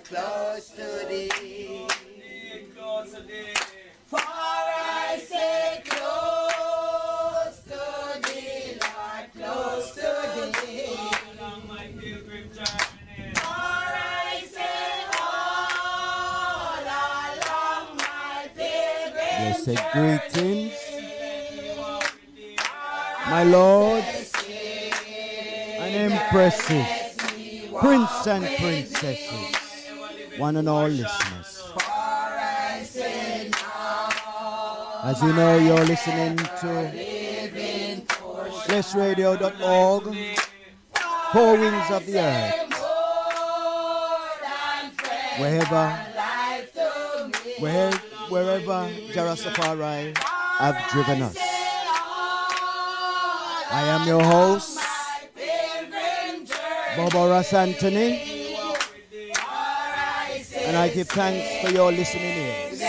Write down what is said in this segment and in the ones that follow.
close to thee. Close to thee. For I say close to thee, Lord, close to thee. Along my pilgrim journey. For I say all along my pilgrim Blessed journey. greetings, my lords and empresses, prince and princesses, one and all listeners. As you know, you're listening to blessradio.org, Four Winds of the Earth. Wherever Jarastafari have driven us. I am your host, Bobo Ras Anthony, and I give thanks for your listening ears.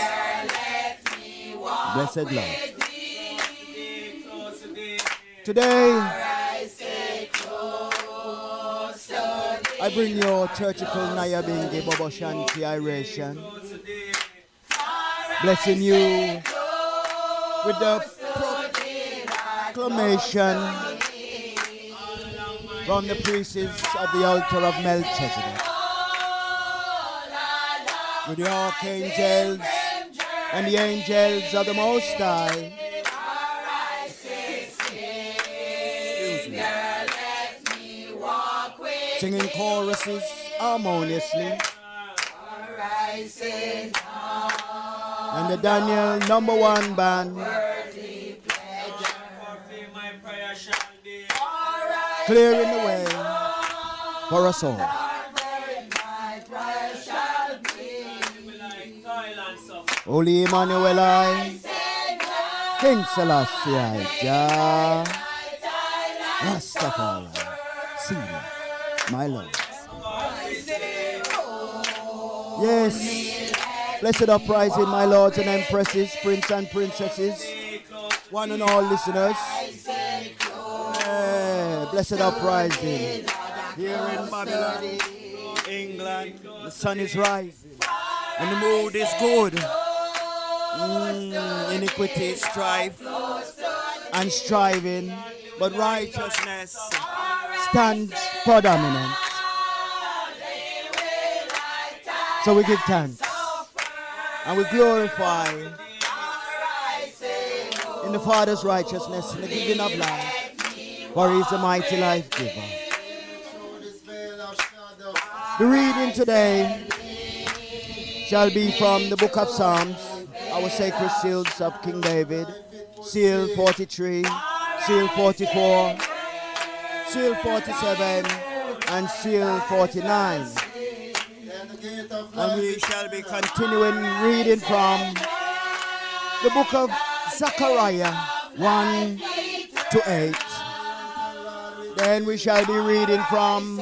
Blessed love. Today, I bring you churchical Nayabingi Bobo Shanti Iration, blessing you with the proclamation from the priests of the altar of Melchizedek, with the archangels and the angels of the Most High. Singing choruses harmoniously. And the Daniel #1 band clearing the way for us all. Holy Emmanuel I, King Selassie I, Jah, Rastafari, Sila, my Lord. Yes, blessed uprising, my lords and empresses, prince and princesses, one and all listeners. Blessed uprising. Here in Babylon, England, the sun is rising and the mood is good. Iniquity, strife, and striving, but righteousness stands predominant. So we give thanks and we glorify in the Father's righteousness in the giving of life, for He is the mighty life giver. The reading today shall be from the book of Psalms, our sacred seals of King David, seal 43, seal 44, seal 47, and seal 49. And we shall be continuing reading from the book of Zechariah 1 to 8. Then we shall be reading from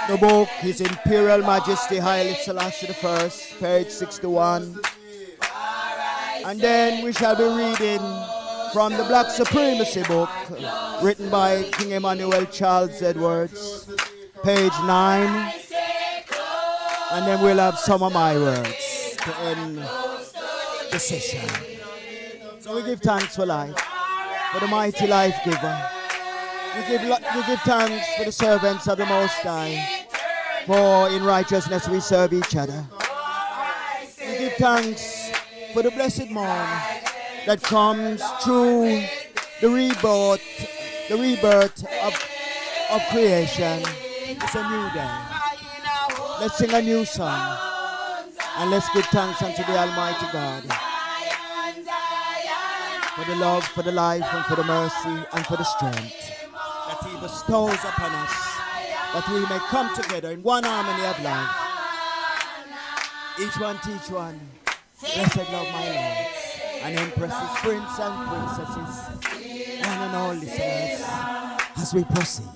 the book His Imperial Majesty Haile Selassie I, page 61. And then we shall be reading from the Black Supremacy book written by King Emmanuel Charles Edwards, page 9. And then we'll have some of my words to end the session. So we give thanks for life, for the mighty life giver. We give thanks for the servants of the Most High, for in righteousness we serve each other. We give thanks for the blessed morn that comes through the rebirth of creation. It's a new day. Let's sing a new song and let's give thanks unto the Almighty God for the love, for the life, and for the mercy, and for the strength that He bestows upon us, that we may come together in one harmony of love. Each one teach one. Blessed love, my lords and empresses, prince and princesses, one and all listeners, as we proceed.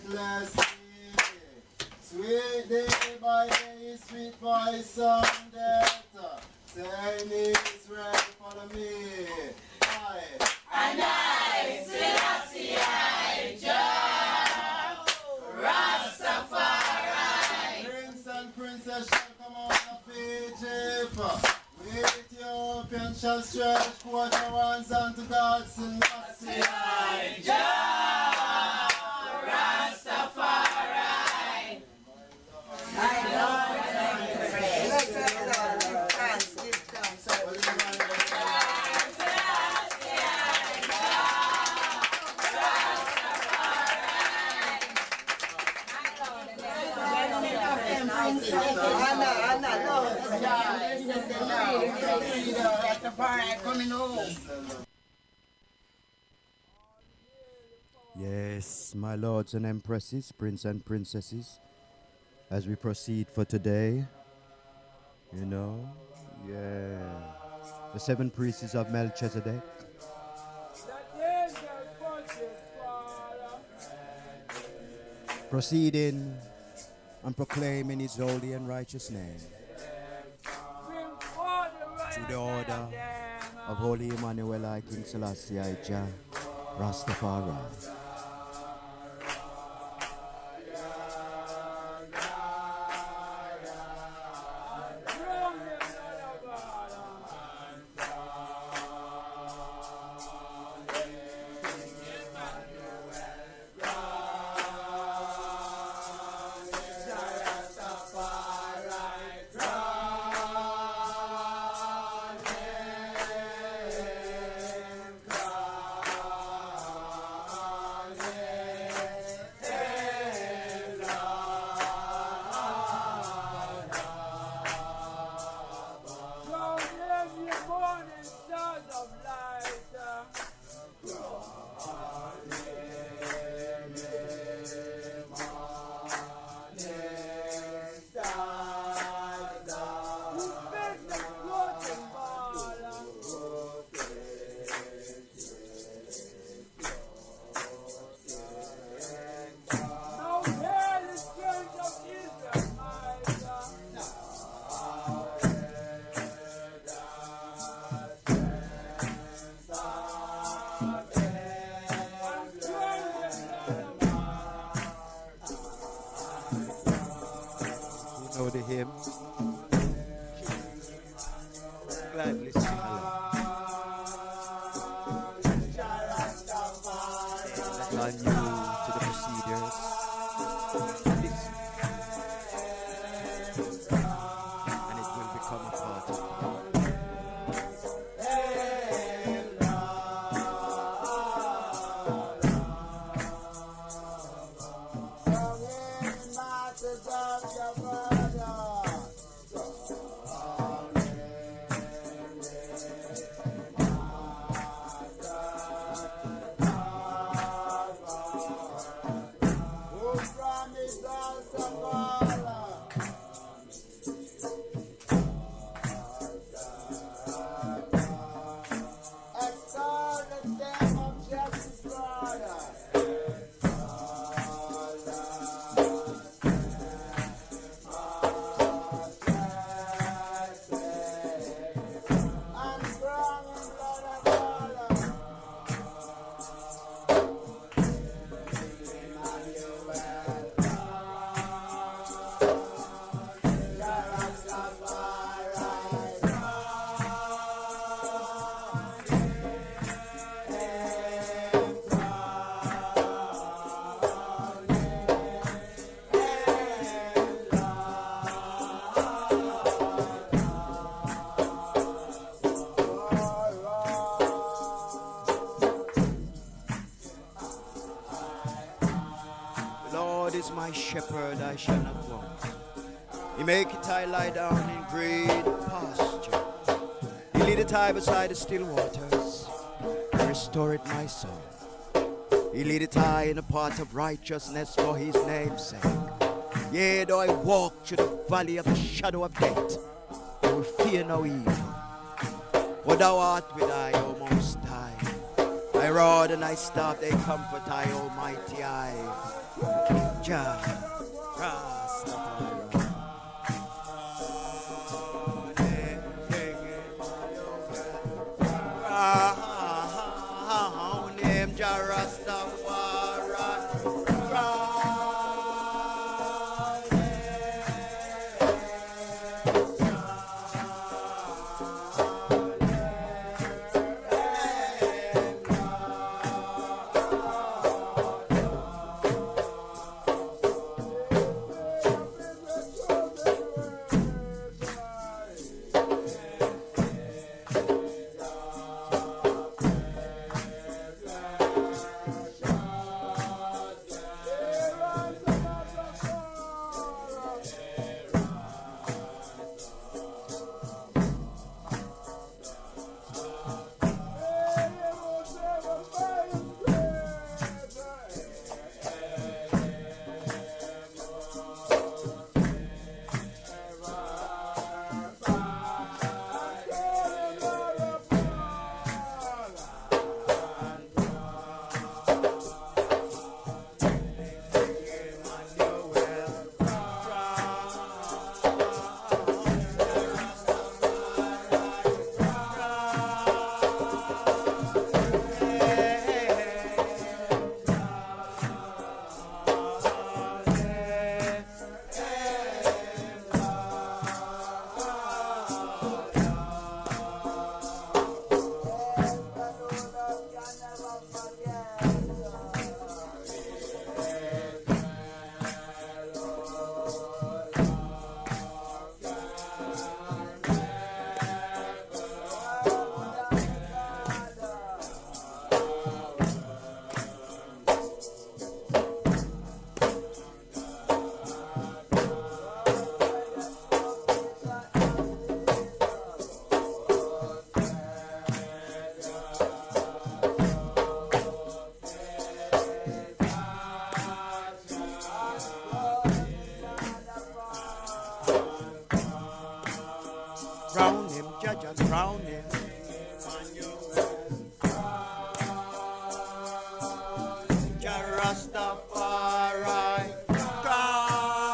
bless me. Sweet day by day, sweet voice of death. Say me Israel, follow me. And I, Selassie, Jah, Rastafari. Prince and princess shall come out of Egypt. With Ethiopian shall stretch forth their hands unto God, Selassie. Jah, Rastafari. My Lord and Yes, my lords and empresses, prince and princesses, as we proceed for today, the 7 priests of Melchizedek. Proceeding and proclaiming his holy and righteous name. Through the order of Holy Emmanuel I King Selassie I Jah Rastafari. Know the hymn. Gladly sing along. That are new to the procedures. Listen. And it will become a part of you. Is my shepherd, I shall not want. He maketh I lie down in green pasture. He leadeth I beside the still waters. He restoreth my soul. He leadeth I in the path of righteousness for his name's sake. Yea, though I walk through the valley of the shadow of death, I will fear no evil. For thou art with I, O Most High. Thy rod and thy staff, they comfort I, Almighty I. Jah Rastafari. Name Jah Rastafari. Crown him, Jah crown him. Jah Rastafari. Crown him, crown him,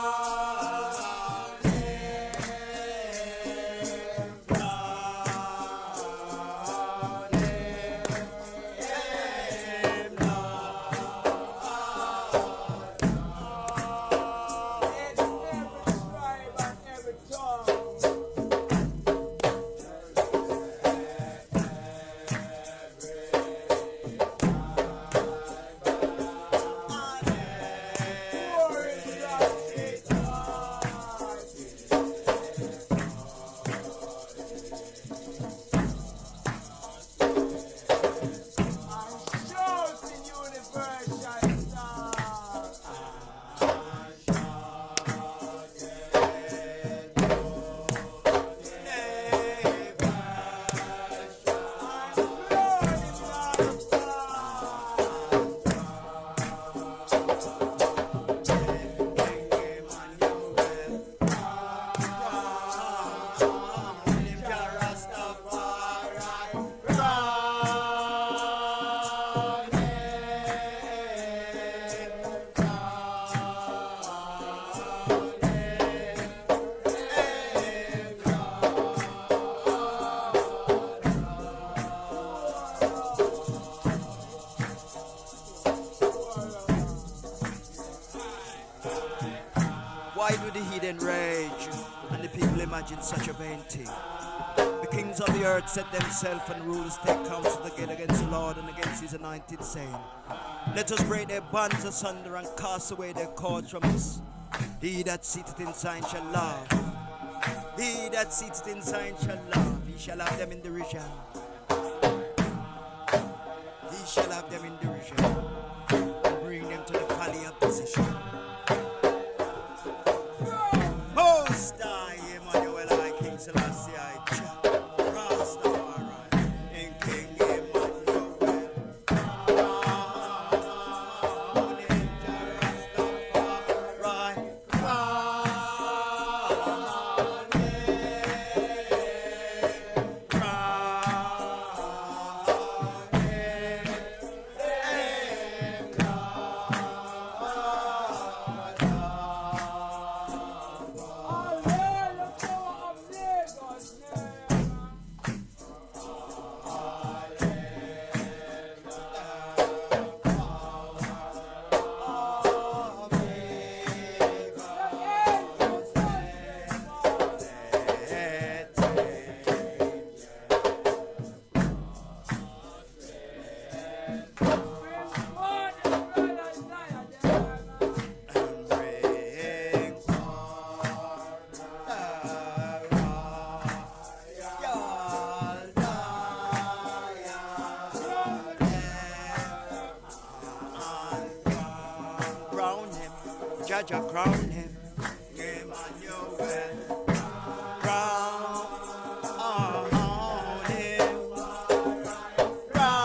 Why do the heathen rage and the people imagine such a vain thing? The kings of the earth set themselves and rulers take counsel together against the Lord and against his anointed, saying, let us break their bands asunder and cast away their cords from us. He that sitteth in Zion shall laugh. He that sitteth in Zion shall laugh. He shall have them in derision. He shall have them in derision. And bring them to the valley of decision. Most High Emmanuel, I King Selassie, I Jah Rastafari, and King Emmanuel. Jaja crown him. Emmanuel. Crown him. Crown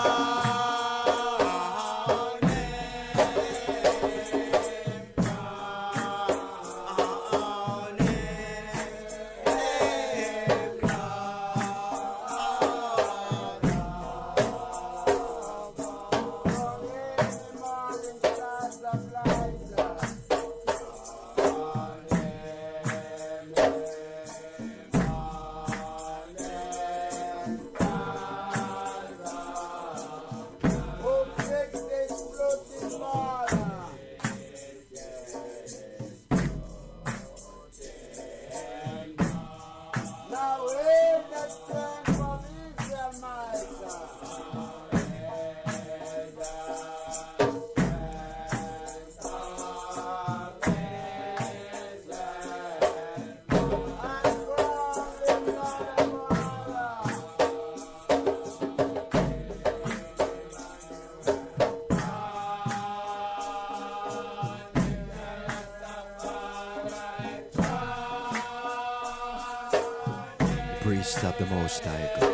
Priest of the Most High God.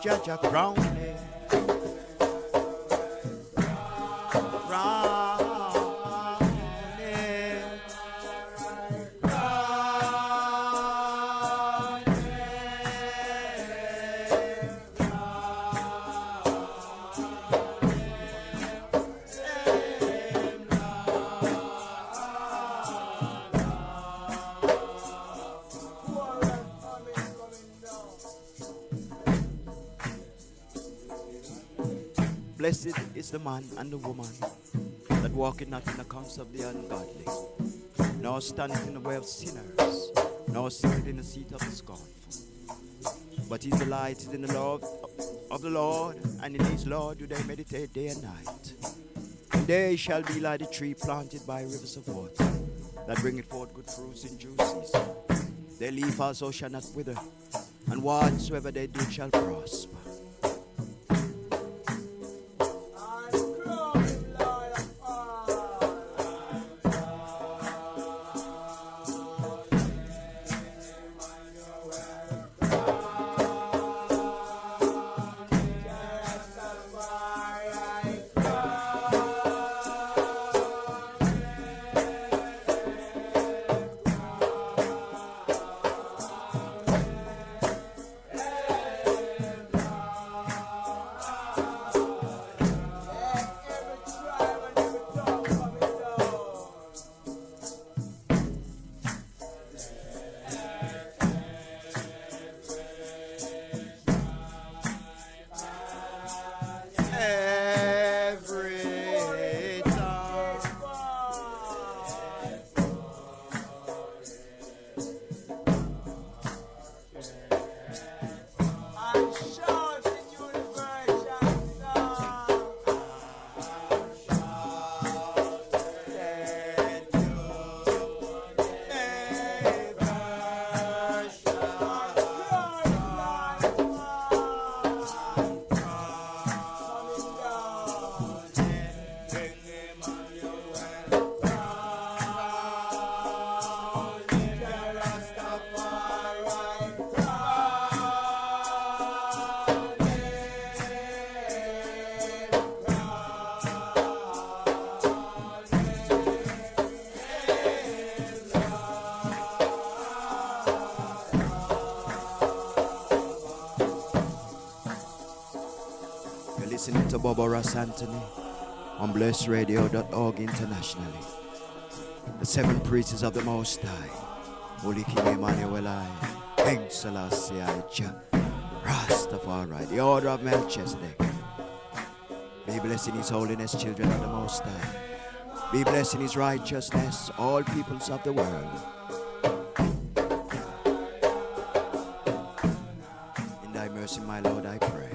Jaja crown him. Crown him. Crown Blessed is the man and the woman that walketh not in the counsel of the ungodly, nor standeth in the way of sinners, nor sitteth in the seat of the scornful. But his delight is in the law of the Lord, and in his law do they meditate day and night. And they shall be like the tree planted by rivers of water, that bringeth forth good fruits in due season. Their leaf also shall not wither, and whatsoever they do shall prosper. Pastor Bobo Ras Anthony on blessradio.org internationally. The seven priests of the Most High, Holy King Emmanuel I, King Selassie I, Rastafari, the order of Melchizedek. Be blessed in his holiness, children of the Most High. Be blessed in his righteousness, all peoples of the world. In thy mercy, my Lord, I pray.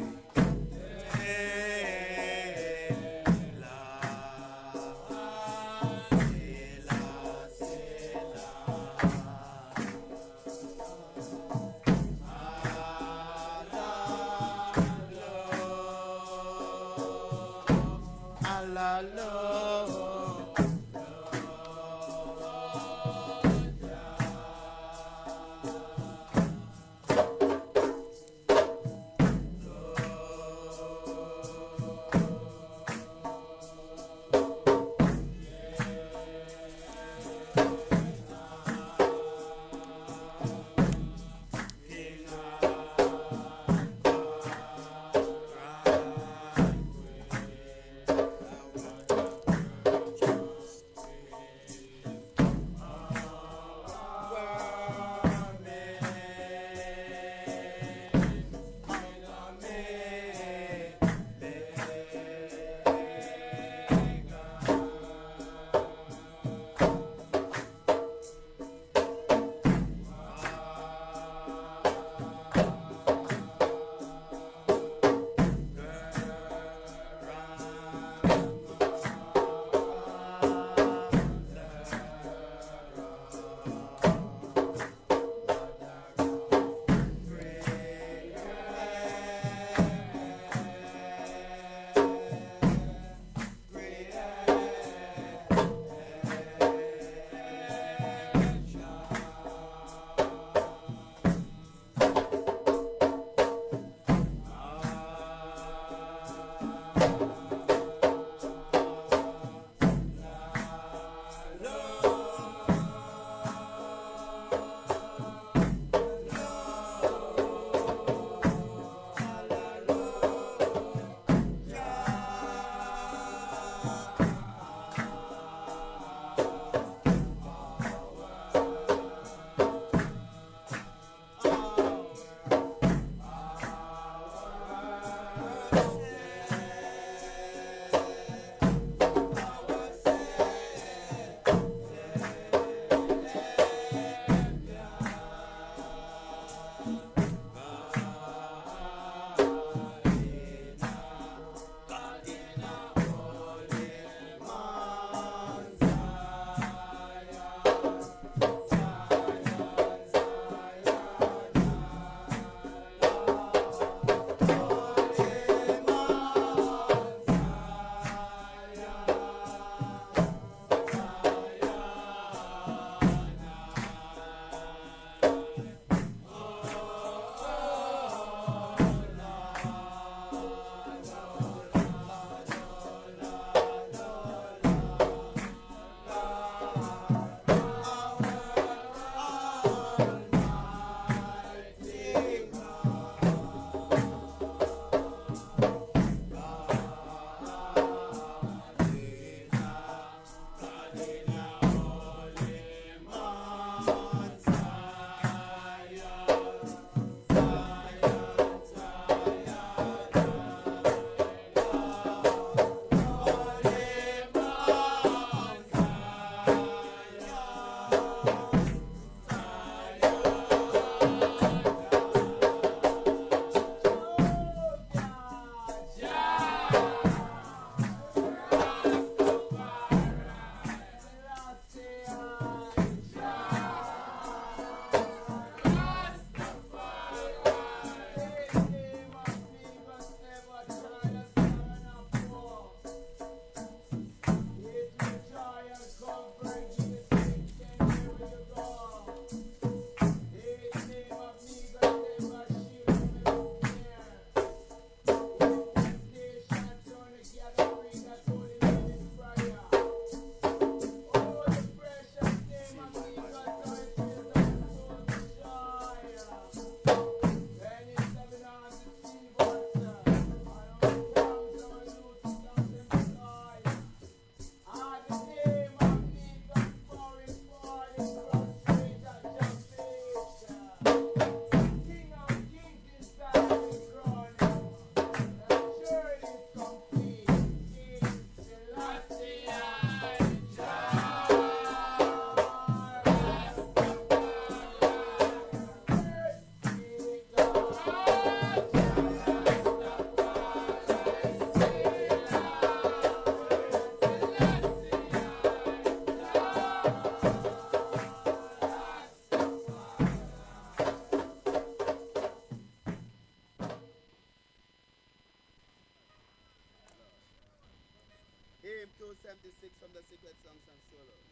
56 from the Secret Songs and Solos.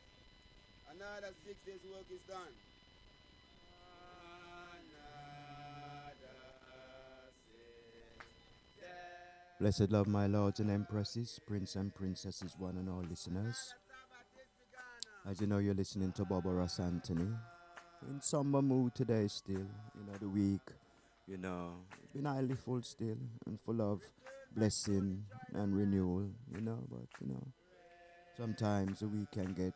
Another 6 days work is done. Blessed love, my lords and empresses, prince and princesses, one and all listeners. As you know, you're listening to Bobo Ras Anthony. In somber mood today still, the week, been highly full still and full of blessing and renewal, but sometimes the week can get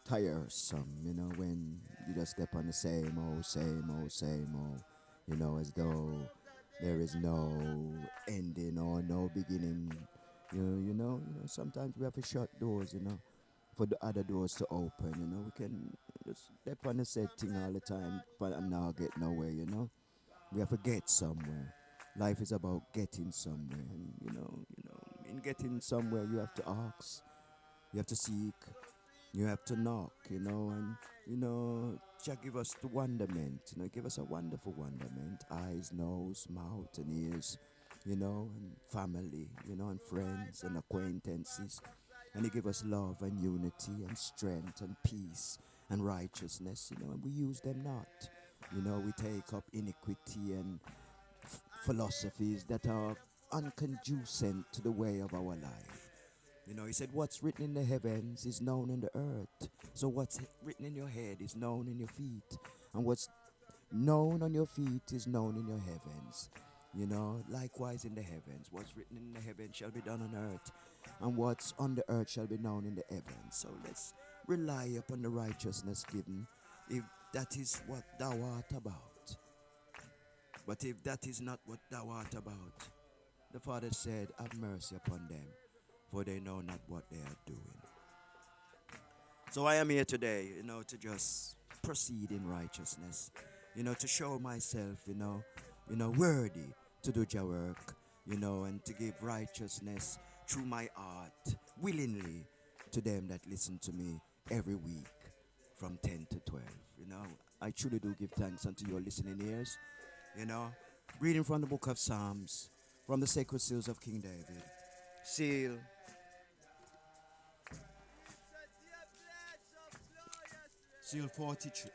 tiresome, when you just step on the same old, as though there is no ending or no beginning. Sometimes we have to shut doors, for the other doors to open, we can just step on the same thing all the time but now get nowhere, We have to get somewhere. Life is about getting somewhere, and in getting somewhere you have to ask, you have to seek, you have to knock, and Jah give us the wonderment, give us a wonderful wonderment, eyes, nose, mouth, and ears, and family, and friends and acquaintances. And He give us love and unity and strength and peace and righteousness, and we use them not. We take up iniquity and philosophies that are unconducive to the way of our life. He said, what's written in the heavens is known in the earth. So what's written in your head is known in your feet. And what's known on your feet is known in your heavens. Likewise in the heavens. What's written in the heavens shall be done on earth. And what's on the earth shall be known in the heavens. So let's rely upon the righteousness given, if that is what thou art about. But if that is not what thou art about, the Father said, have mercy upon them, for they know not what they are doing. So I am here today, to just proceed in righteousness, to show myself, worthy to do your work, and to give righteousness through my art willingly to them that listen to me every week from 10 to 12. I truly do give thanks unto your listening ears. Reading from the book of Psalms, from the sacred seals of King David. Seal 43.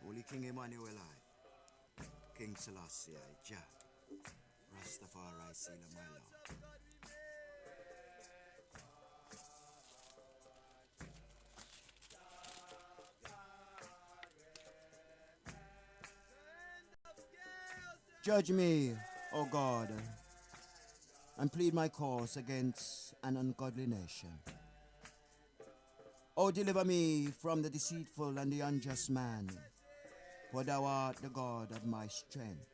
Holy King Emmanuel I, King Selassie I, Jah, Rastafari, seal of my Lord. Judge me, O God, and plead my cause against an ungodly nation. O deliver me from the deceitful and the unjust man, for thou art the God of my strength.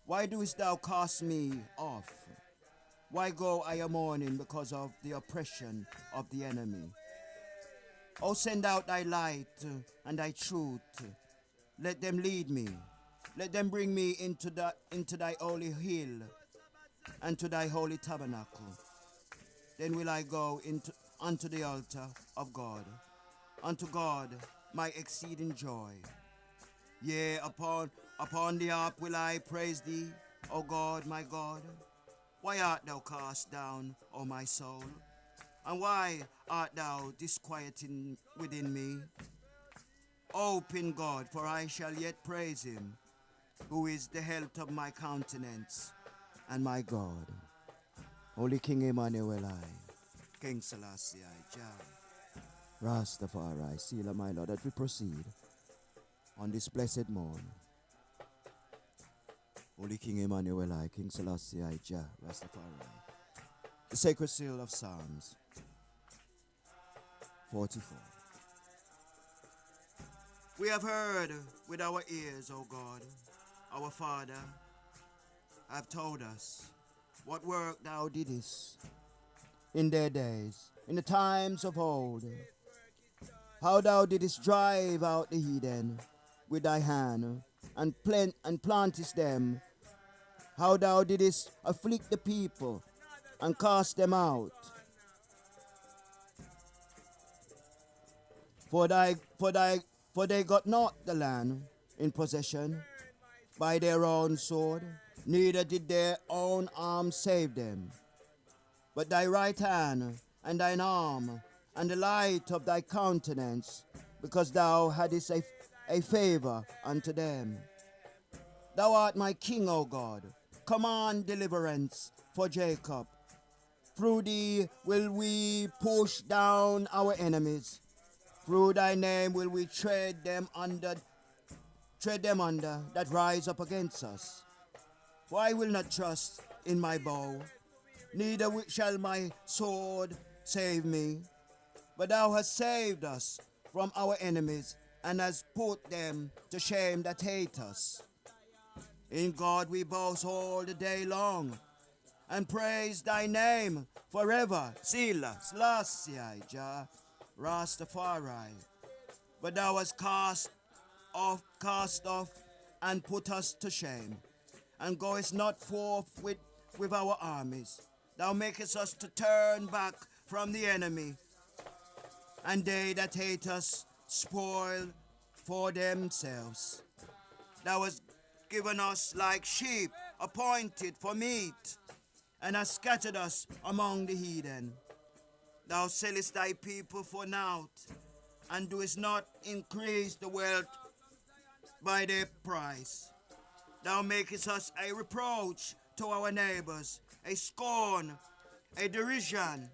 Why doest thou cast me off? Why go I a mourning because of the oppression of the enemy? O send out thy light and thy truth. Let them lead me. Let them bring me into thy holy hill and to thy holy tabernacle. Then will I go unto the altar of God, unto God my exceeding joy. Yea, upon the harp will I praise thee, O God, my God. Why art thou cast down, O my soul? And why art thou disquieting within me? Hope in God, for I shall yet praise him, who is the health of my countenance and my God. Holy King Emmanuel I, King Selassie I, Jah, Rastafari, seal of my Lord, that we proceed on this blessed morn. Holy King Emmanuel I, King Selassie I, Jah, Rastafari. The sacred seal of Psalms 44. We have heard with our ears, O God, our Father, have told us what work thou didst in their days, in the times of old, how thou didst drive out the heathen with thy hand, and plantest them, how thou didst afflict the people and cast them out. For they got not the land in possession by their own sword, neither did their own arm save them. but thy right hand and thine arm and the light of thy countenance, because thou hadst a favor unto them. Thou art my king, O God. Command deliverance for Jacob. Through thee will we push down our enemies. Through thy name will we tread them under that rise up against us. For I will not trust in my bow, neither shall my sword save me. But thou hast saved us from our enemies, and hast put them to shame that hate us. In God we boast all the day long, and praise thy name forever. Selah, Selassie, Jah, Rastafari. But thou hast cast off, and put us to shame, and goest not forth with our armies. Thou makest us to turn back from the enemy, and they that hate us spoil for themselves. Thou hast given us like sheep appointed for meat, and hast scattered us among the heathen. Thou sellest thy people for naught, and doest not increase the wealth by their price. Thou makest us a reproach to our neighbors, a scorn, a derision.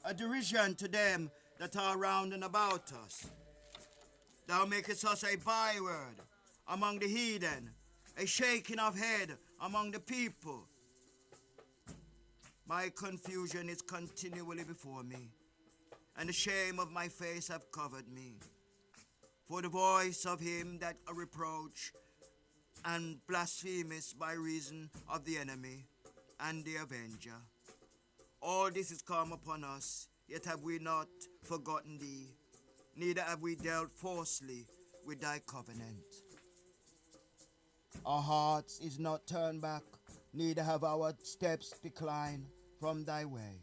A derision to them that are round and about us. Thou makest us a byword among the heathen, a shaking of head among the people. My confusion is continually before me, and the shame of my face have covered me. For the voice of him that reproach and blasphemeth by reason of the enemy and the avenger. All this is come upon us, yet have we not forgotten thee, neither have we dealt falsely with thy covenant. Our hearts is not turned back, neither have our steps declined from thy way.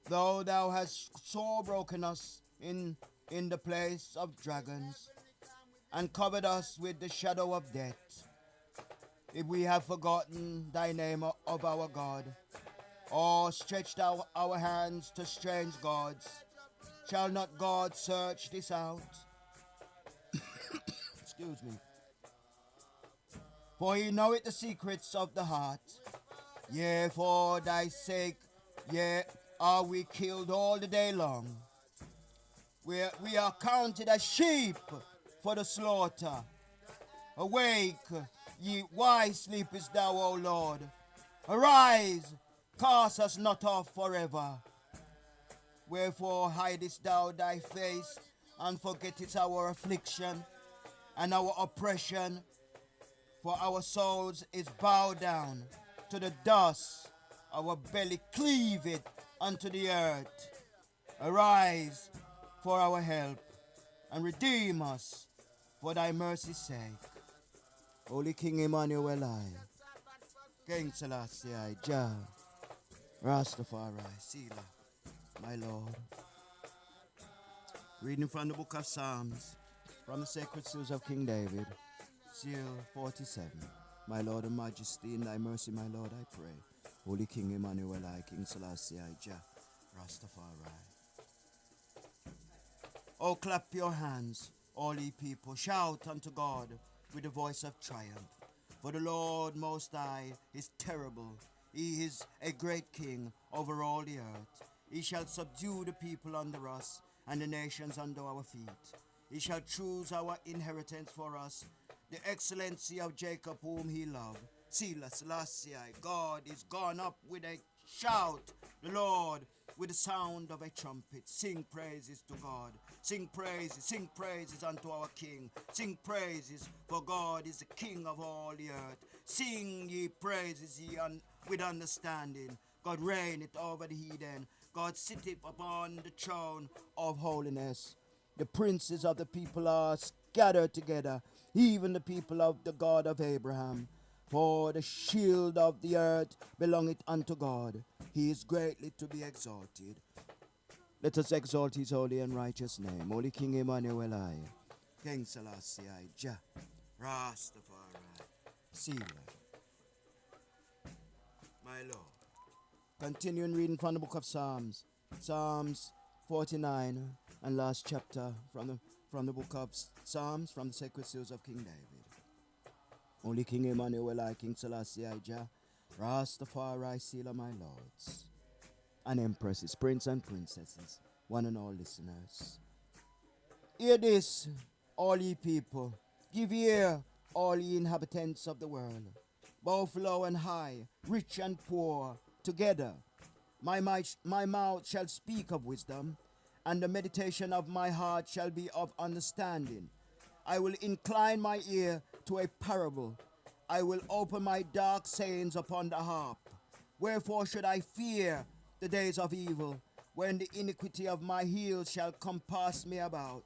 Though thou hast sore broken us in the place of dragons, and covered us with the shadow of death, if we have forgotten thy name of our God, or stretched out our hands to strange gods, shall not God search this out? Excuse me. For he knoweth the secrets of the heart. Yea, for thy sake, yea, are we killed all the day long. We are counted as sheep for the slaughter. Awake, ye, why sleepest thou, O Lord? Arise, cast us not off forever. Wherefore hidest thou thy face, and forgettest our affliction and our oppression? For our souls is bowed down to the dust, our belly cleaveth unto the earth. Arise for our help, and redeem us for thy mercy's sake. Holy King Emmanuel, King Selassie, Jah, Rastafari, Selah, my Lord. Reading from the book of Psalms, from the sacred seals of King David, seal 47. My Lord and Majesty, in thy mercy, my Lord, I pray. Holy King Emmanuel, King Selassie, Jah, Rastafari. Oh, clap your hands, all ye people, shout unto God with the voice of triumph. For the Lord Most High is terrible. He is a great king over all the earth. He shall subdue the people under us, and the nations under our feet. He shall choose our inheritance for us, the excellency of Jacob whom he loved. Selah, Selassie, God is gone up with a shout, the Lord with the sound of a trumpet. Sing praises to God. Sing praises unto our King. Sing praises, for God is the King of all the earth. Sing ye praises ye with understanding. God reigneth over the heathen. God sitteth upon the throne of holiness. The princes of the people are scattered together, even the people of the God of Abraham. For the shield of the earth belongeth unto God. He is greatly to be exalted. Let us exalt his holy and righteous name. Holy King Emmanuel, King Selassie, Jah, Rastafari. Selah. My Lord. Continuing reading from the book of Psalms. Psalms 49 and last chapter from the book of Psalms from the sacred seals of King David. Only King Emmanuel, I, King Selassie, I, Jah, Rastafari, Selah, my lords, and empresses, prince and princesses, one and all listeners. Hear this, all ye people. Give ear, all ye inhabitants of the world. Both low and high, rich and poor, together. My mouth shall speak of wisdom, and the meditation of my heart shall be of understanding. I will incline my ear to a parable. I will open my dark sayings upon the harp. Wherefore should I fear the days of evil, when the iniquity of my heels shall compass me about?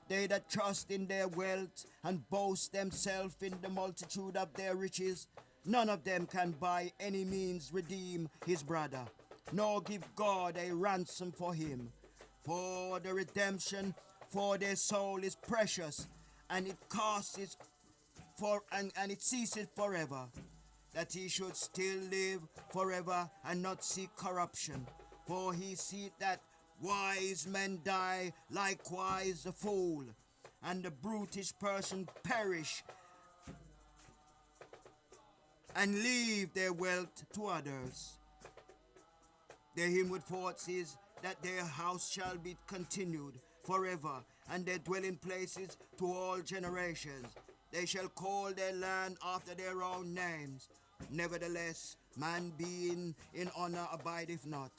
They that trust in their wealth and boast themselves in the multitude of their riches, none of them can by any means redeem his brother, nor give God a ransom for him. For the redemption for their soul is precious, and it costs and it ceases forever, that he should still live forever and not see corruption. For he seeth that wise men die, likewise the fool, and the brutish person perish, and leave their wealth to others. Their inward thoughts is that their house shall be continued forever, and their dwelling places to all generations. They shall call their land after their own names. Nevertheless, man being in honor abideth not.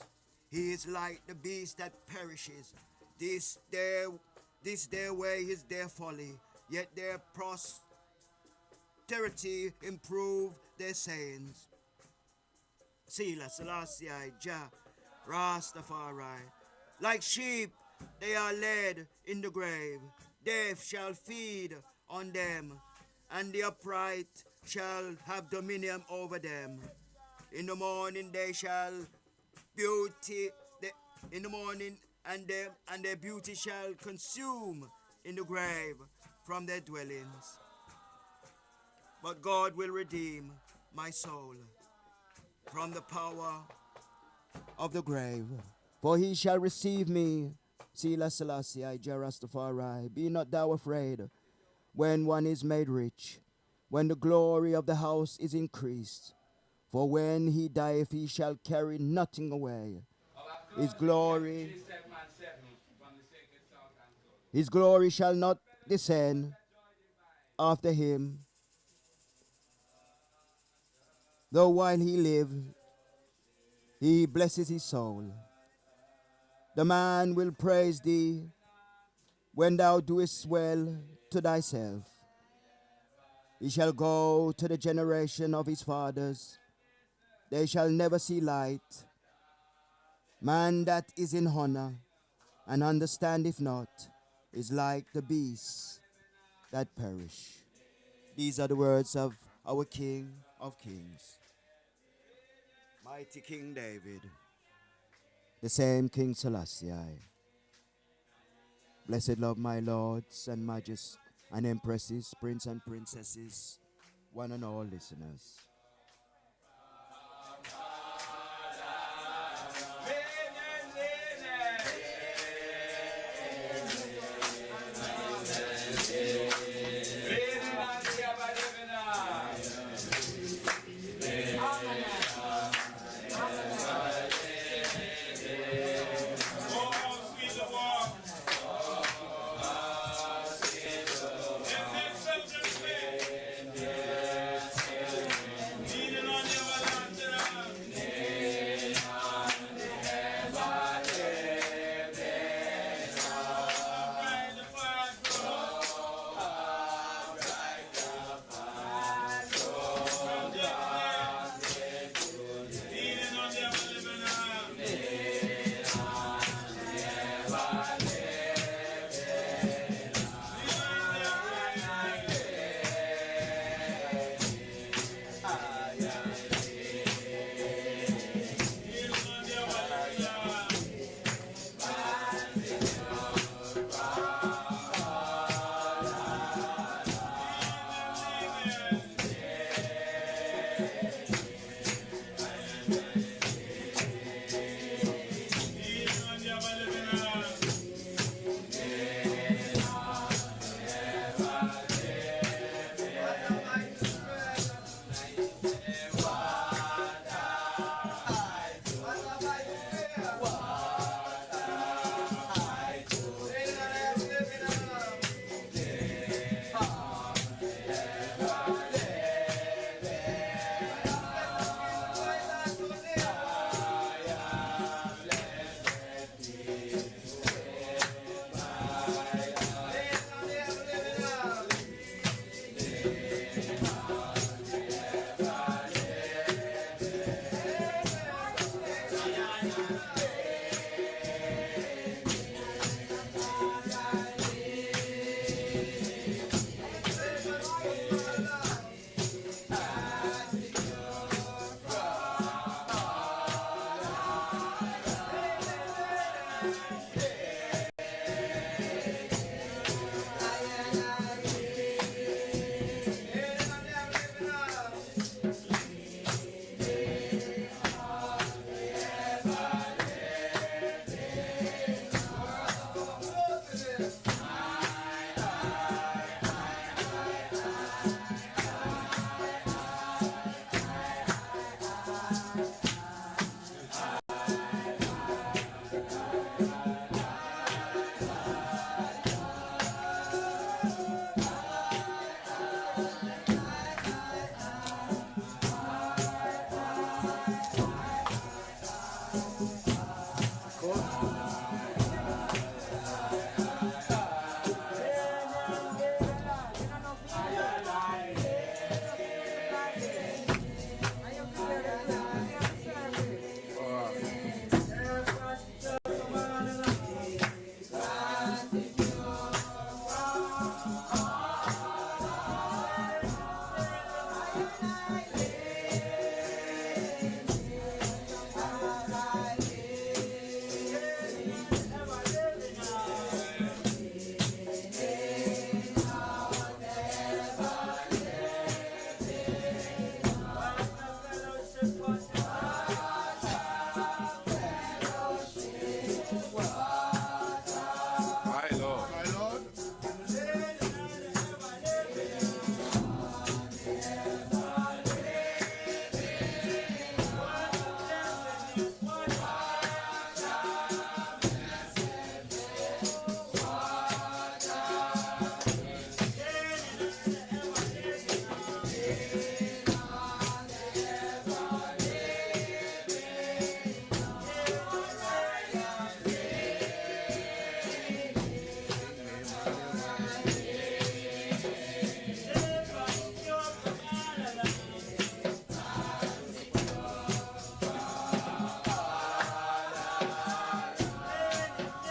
He is like the beast that perishes. This their way is their folly, yet their posterity improve their sayings. Selah, Selassie, Jah, Rastafari. Like sheep they are led in the grave. Death shall feed on them, and the upright shall have dominion over them. In the morning they shall and their beauty shall consume in the grave from their dwellings. But God will redeem my soul from the power of the grave. For he shall receive me, Selah Selassie, I, Jah Rastafari. Be not thou afraid when one is made rich, when the glory of the house is increased. For when he dieth, he shall carry nothing away. His glory shall not descend after him, though while he live, he blesses his soul. The man will praise thee when thou doest well to thyself. He shall go to the generation of his fathers. They shall never see light. Man that is in honor and understandeth not is like the beasts that perish. These are the words of our King of Kings, mighty King David, the same King Selassie. Blessed love, my lords and majesties and empresses, prince and princesses, one and all listeners.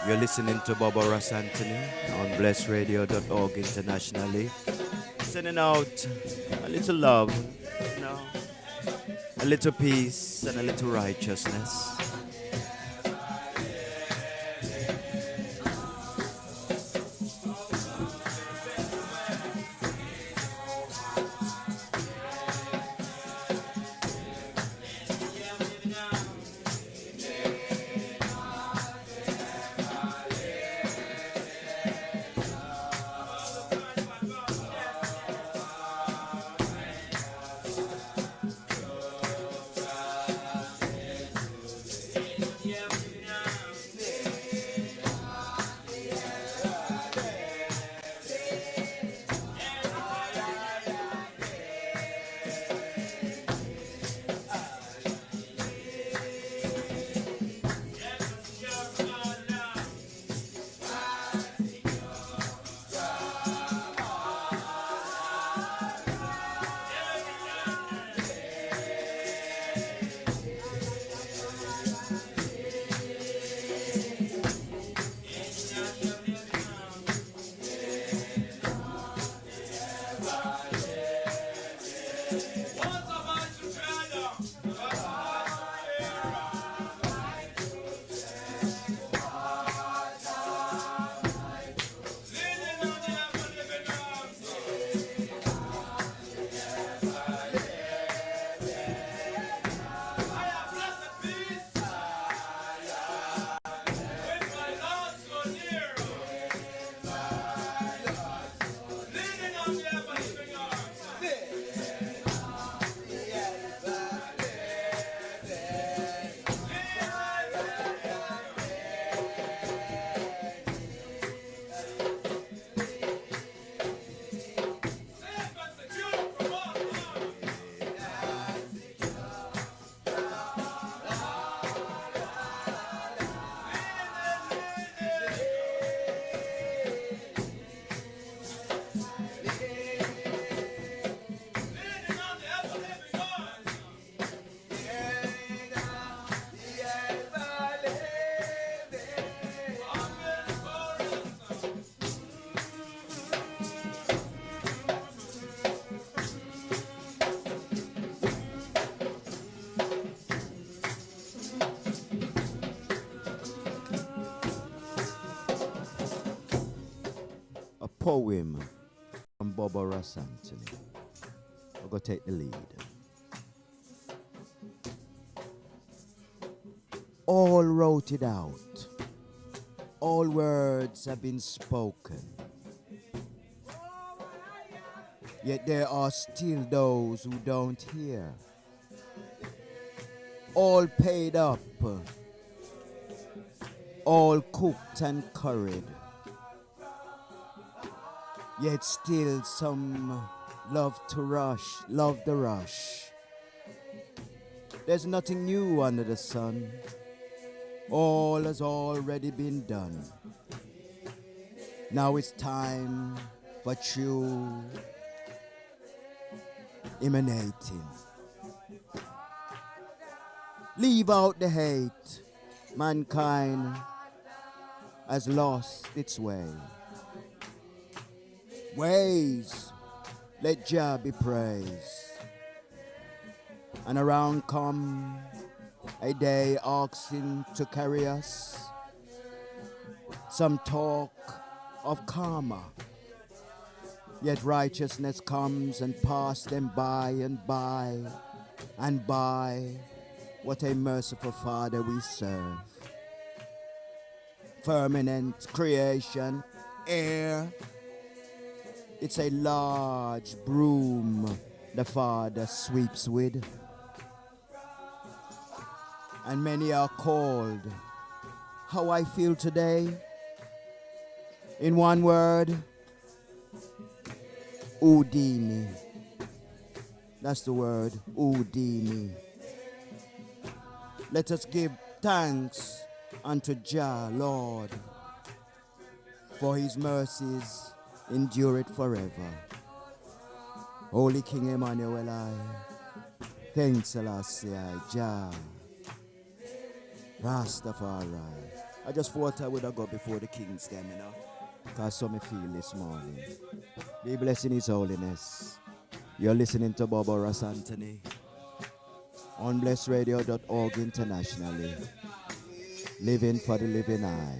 You're listening to Bobo Ras Anthony on blessradio.org internationally. Sending out a little love, you know, a little peace and a little righteousness. poem from Bobo Ras Anthony. I'll go take the lead. All wrote it out. All words have been spoken. Yet there are still those who don't hear. All paid up. All cooked and curried. Yet still some love to rush, love the rush. There's nothing new under the sun. All has already been done. Now it's time for true emanating. Leave out the hate. Mankind has lost its way. Ways, let Jah be praised. And around come a day asking to carry us. Some talk of karma, yet righteousness comes and pass them by and by and by. What a merciful Father we serve. Firmament, creation, air. It's a large broom the Father sweeps with. And many are called. How I feel today? In one word, Houdini. That's the word, Houdini. Let us give thanks unto Jah, Lord, for his mercies endure it forever. Holy King Emmanuel, thanks Selassie, Jah, Rastafari. I just thought I would have got before the kings them, you know, because so me feel this morning. Be blessed in his holiness. You're listening to Bobo Ras Anthony on blessradio.org internationally. Living for the living eye.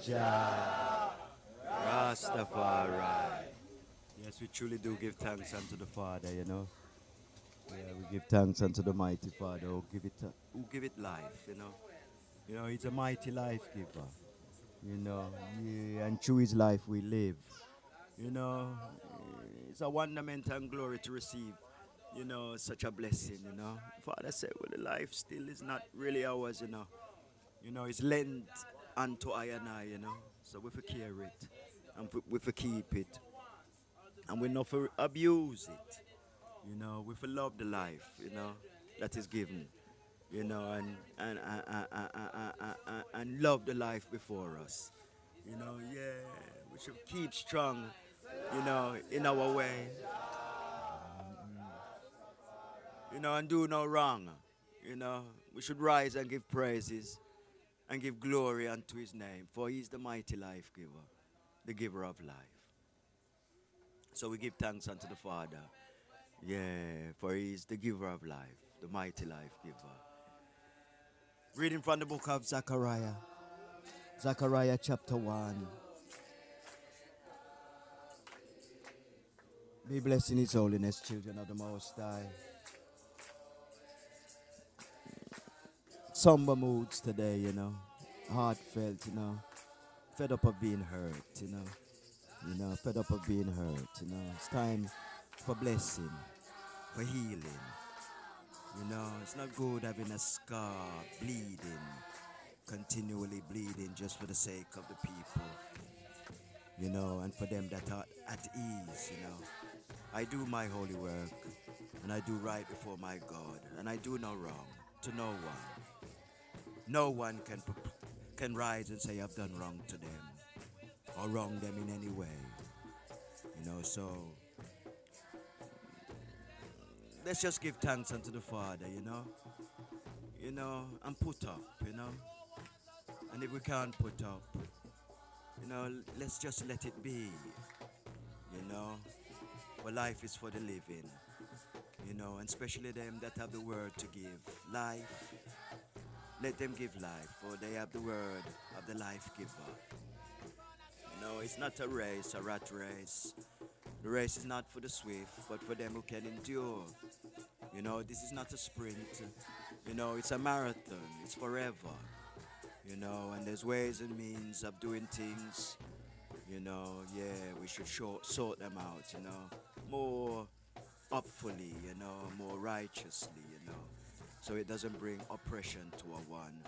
Jah Rastafari. Yes, we truly do give thanks unto the Father, you know. Yeah, we give thanks unto the mighty Father who give it life, you know. You know, he's a mighty life giver. You know, yeah, and through his life we live. You know, it's a wonderment and glory to receive, you know, such a blessing, you know. Father said, well, the life still is not really ours, you know. You know, it's lent unto I and I, you know. So we for care it and we for keep it. And we not for abuse it. You know, we for love the life, you know, that is given. You know, and love the life before us. You know, yeah, we should keep strong, you know, in our way, you know, and do no wrong. You know, we should rise and give praises and give glory unto his name, for he is the mighty life giver, the giver of life. So we give thanks unto the Father, yeah, for he is the giver of life, the mighty life giver. Reading from the book of Zechariah, Zechariah chapter 1. Be blessed in his holiness, children of the Most High. Somber moods today, you know, heartfelt, you know, fed up of being hurt, you know, fed up of being hurt, you know. It's time for blessing, for healing, you know. It's not good having a scar, bleeding, continually bleeding just for the sake of the people, you know, and for them that are at ease, you know. I do my holy work, and I do right before my God, and I do no wrong to no one. No one can rise and say I've done wrong to them or wrong them in any way. You know, so let's just give thanks unto the Father, you know, and put up, you know. And if we can't put up, you know, let's just let it be, you know. For life is for the living, you know, and especially them that have the word to give life. Let them give life, for they have the word of the life giver. You know, it's not a race, a rat race. The race is not for the swift, but for them who can endure. You know, this is not a sprint. You know, it's a marathon. It's forever. You know, and there's ways and means of doing things. You know, yeah, we should sort them out, you know. More upfully, you know, more righteously, you know. So it doesn't bring oppression to a one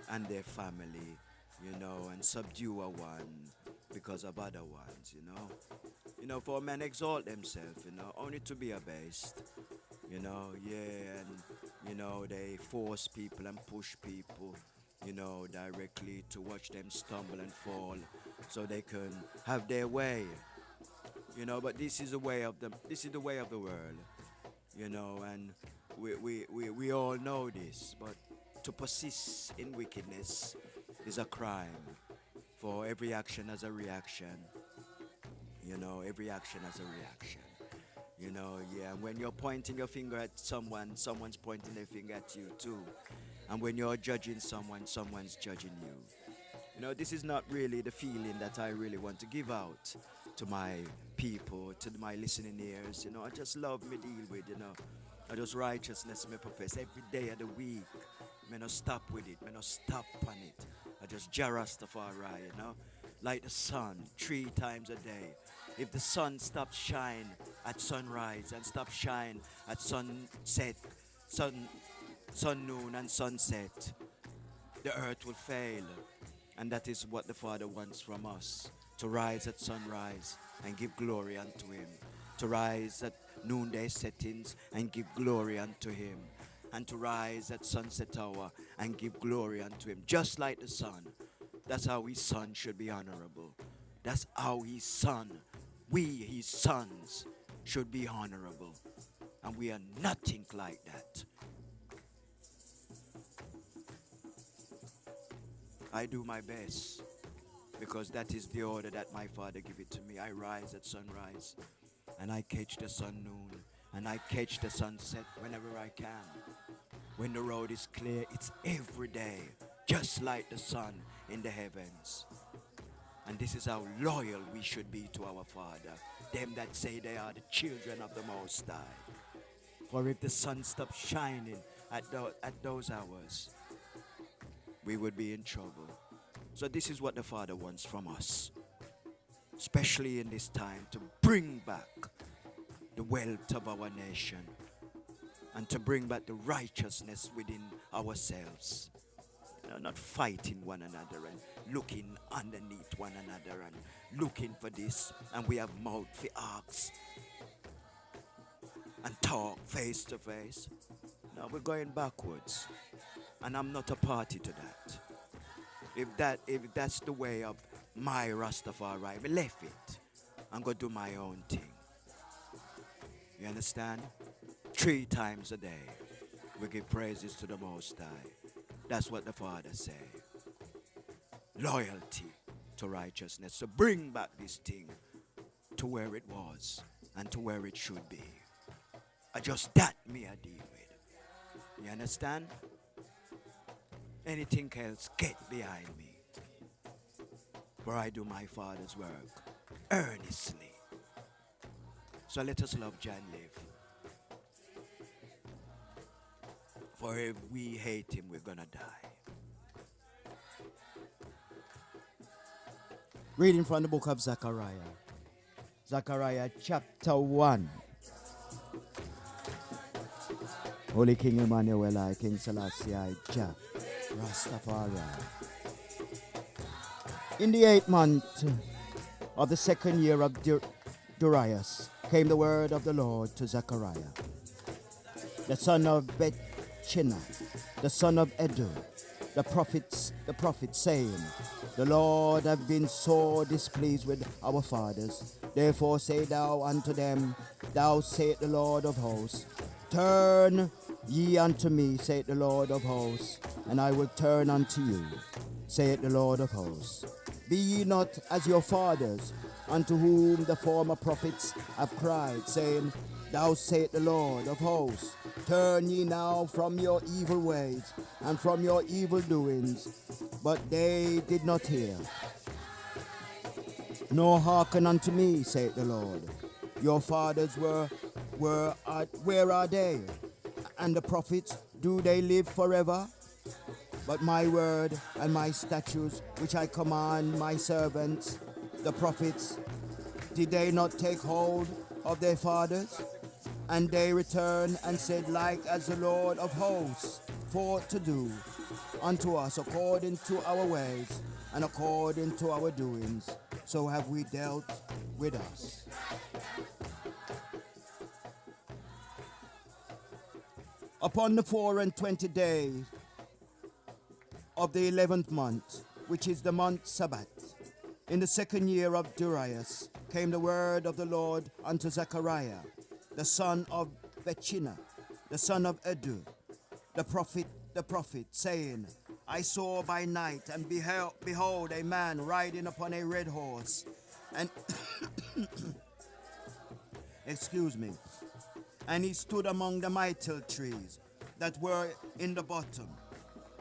and their family, you know, and subdue a one because of other ones, you know. You know, for men exalt themselves, you know, only to be abased, you know, yeah, and, you know, they force people and push people, you know, directly to watch them stumble and fall so they can have their way, you know, but this is the way of the world, you know, and we all know this, but to persist in wickedness is a crime, for every action has a reaction, you know, every action has a reaction, you know, yeah, and when you're pointing your finger at someone, someone's pointing their finger at you too, and when you're judging someone, someone's judging you. You know, this is not really the feeling that I really want to give out to my people, to my listening ears. You know, I just love me deal with, you know. I just righteousness me profess every day of the week. Me no stop with it. Me no stop on it. I just Rastafari, you know. Like the sun, 3 times a day. If the sun stops shine at sunrise and stops shine at sunset, sun noon and sunset, the earth will fail. And that is what the Father wants from us, to rise at sunrise and give glory unto him, to rise at noonday settings and give glory unto him, and to rise at sunset hour and give glory unto him, just like the sun. That's how his son should be honorable. That's how his son, we his sons, should be honorable. And we are nothing like that. I do my best because that is the order that my Father gave it to me. I rise at sunrise and I catch the sun noon and I catch the sunset whenever I can. When the road is clear, it's every day, just like the sun in the heavens. And this is how loyal we should be to our Father. Them that say they are the children of the Most High. For if the sun stops shining at those hours, we would be in trouble. So this is what the Father wants from us, especially in this time, to bring back the wealth of our nation and to bring back the righteousness within ourselves. Not fighting one another and looking underneath one another and looking for this, and we have mouth for ask and talk face to face. No, we're going backwards, and I'm not a party to that. If that's the way of my Rastafari, we left it. I'm gonna do my own thing. You understand? 3 times a day, we give praises to the Most High. That's what the Father said. Loyalty to righteousness. So bring back this thing to where it was and to where it should be. Just that me I deal with. You understand? Anything else, get behind me. For I do my Father's work earnestly. So let us love Jah and live. For if we hate him, we're gonna die. Reading from the book of Zechariah. Zechariah chapter 1. Holy King Emmanuel, I, King Selassie, I, Jah, Rastafari. In the 8th month of the 2nd year of Darius came the word of the Lord to Zechariah, the son of Betchina, the son of Edu, the prophet, saying, the Lord hath been sore displeased with our fathers. Therefore say thou unto them, thou saith the Lord of hosts, turn ye unto me, saith the Lord of hosts, and I will turn unto you, saith the Lord of hosts. Be ye not as your fathers, unto whom the former prophets have cried, saying, thou saith the Lord of hosts, turn ye now from your evil ways and from your evil doings. But they did not hear, nor hearken unto me, saith the Lord. Your fathers where are they? And the prophets, do they live forever? But my word and my statutes, which I command my servants, the prophets, did they not take hold of their fathers? And they returned and said, like as the Lord of hosts thought to do unto us according to our ways and according to our doings, so have we dealt with us. Upon the 24th day of the 11th month, which is the month Sabbath, in the 2nd year of Darius, came the word of the Lord unto Zechariah, the son of Betchina, the son of Edu, the prophet, saying, I saw by night, and behold a man riding upon a red horse, and excuse me, and he stood among the myrtle trees that were in the bottom,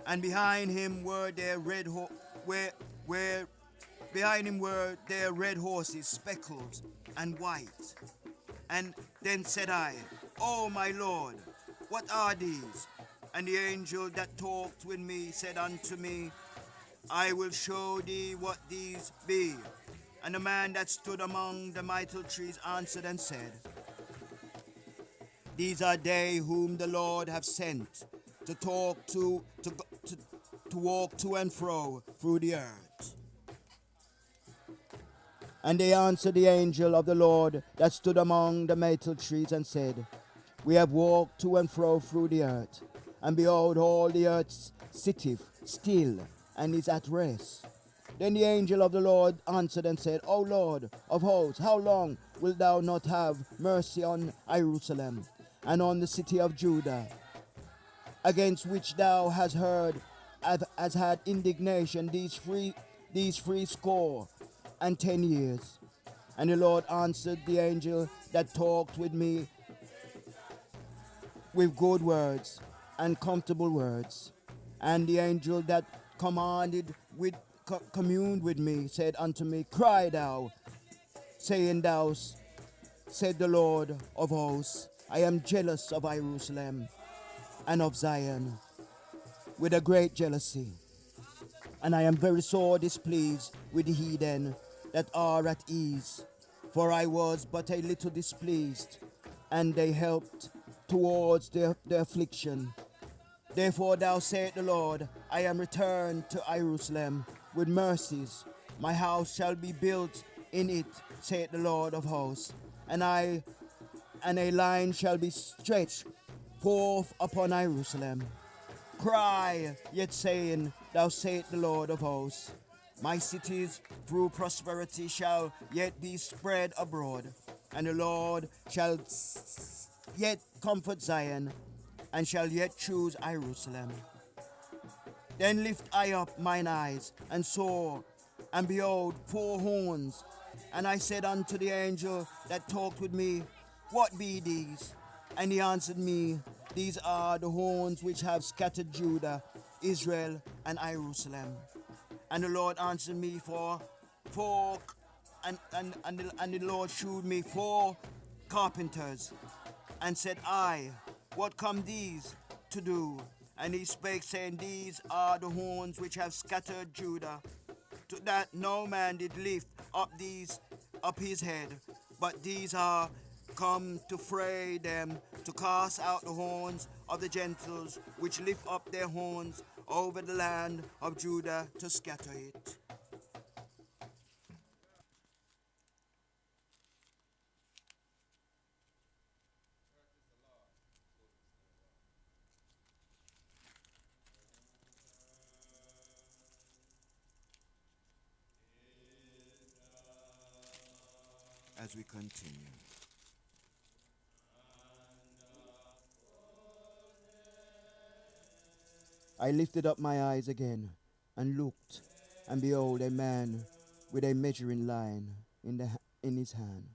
and behind him were their red horses, speckled and white. And then said I, O my Lord, what are these? And the angel that talked with me said unto me, I will show thee what these be. And the man that stood among the myrtle trees answered and said, these are they whom the Lord hath sent to walk to and fro through the earth. And they answered the angel of the Lord that stood among the myrtle trees and said, we have walked to and fro through the earth, and behold, all the earth sitteth still and is at rest. Then the angel of the Lord answered and said, O Lord of hosts, how long wilt thou not have mercy on Jerusalem and on the city of Judah, against which thou hast had indignation these 60 years? And the Lord answered the angel that talked with me with good words and comfortable words. And the angel that commanded with communed with me, said unto me, Cry thou, saying thou, said the Lord of hosts, I am jealous of Jerusalem and of Zion with a great jealousy, and I am very sore displeased with the heathen that are at ease, for I was but a little displeased, and they helped towards the affliction. Therefore thou sayest the Lord, I am returned to Jerusalem with mercies. My house shall be built in it, saith the Lord of hosts, and a line shall be stretched forth upon Jerusalem. Cry, yet saying, thou sayest the Lord of hosts, my cities through prosperity shall yet be spread abroad, and the Lord shall yet comfort Zion, and shall yet choose Jerusalem. Then lift I up mine eyes, and saw, and behold, 4 horns. And I said unto the angel that talked with me, What be these? And he answered me, These are the horns which have scattered Judah, Israel, and Jerusalem. And the Lord answered me and the Lord shewed me 4 carpenters, and said I, What come these to do? And he spake, saying, These are the horns which have scattered Judah, to that no man did lift up his head, but these are come to fray them, to cast out the horns of the Gentiles, which lift up their horns over the land of Judah, to scatter it. As we continue. I lifted up my eyes again and looked, and behold, a man with a measuring line in his hand.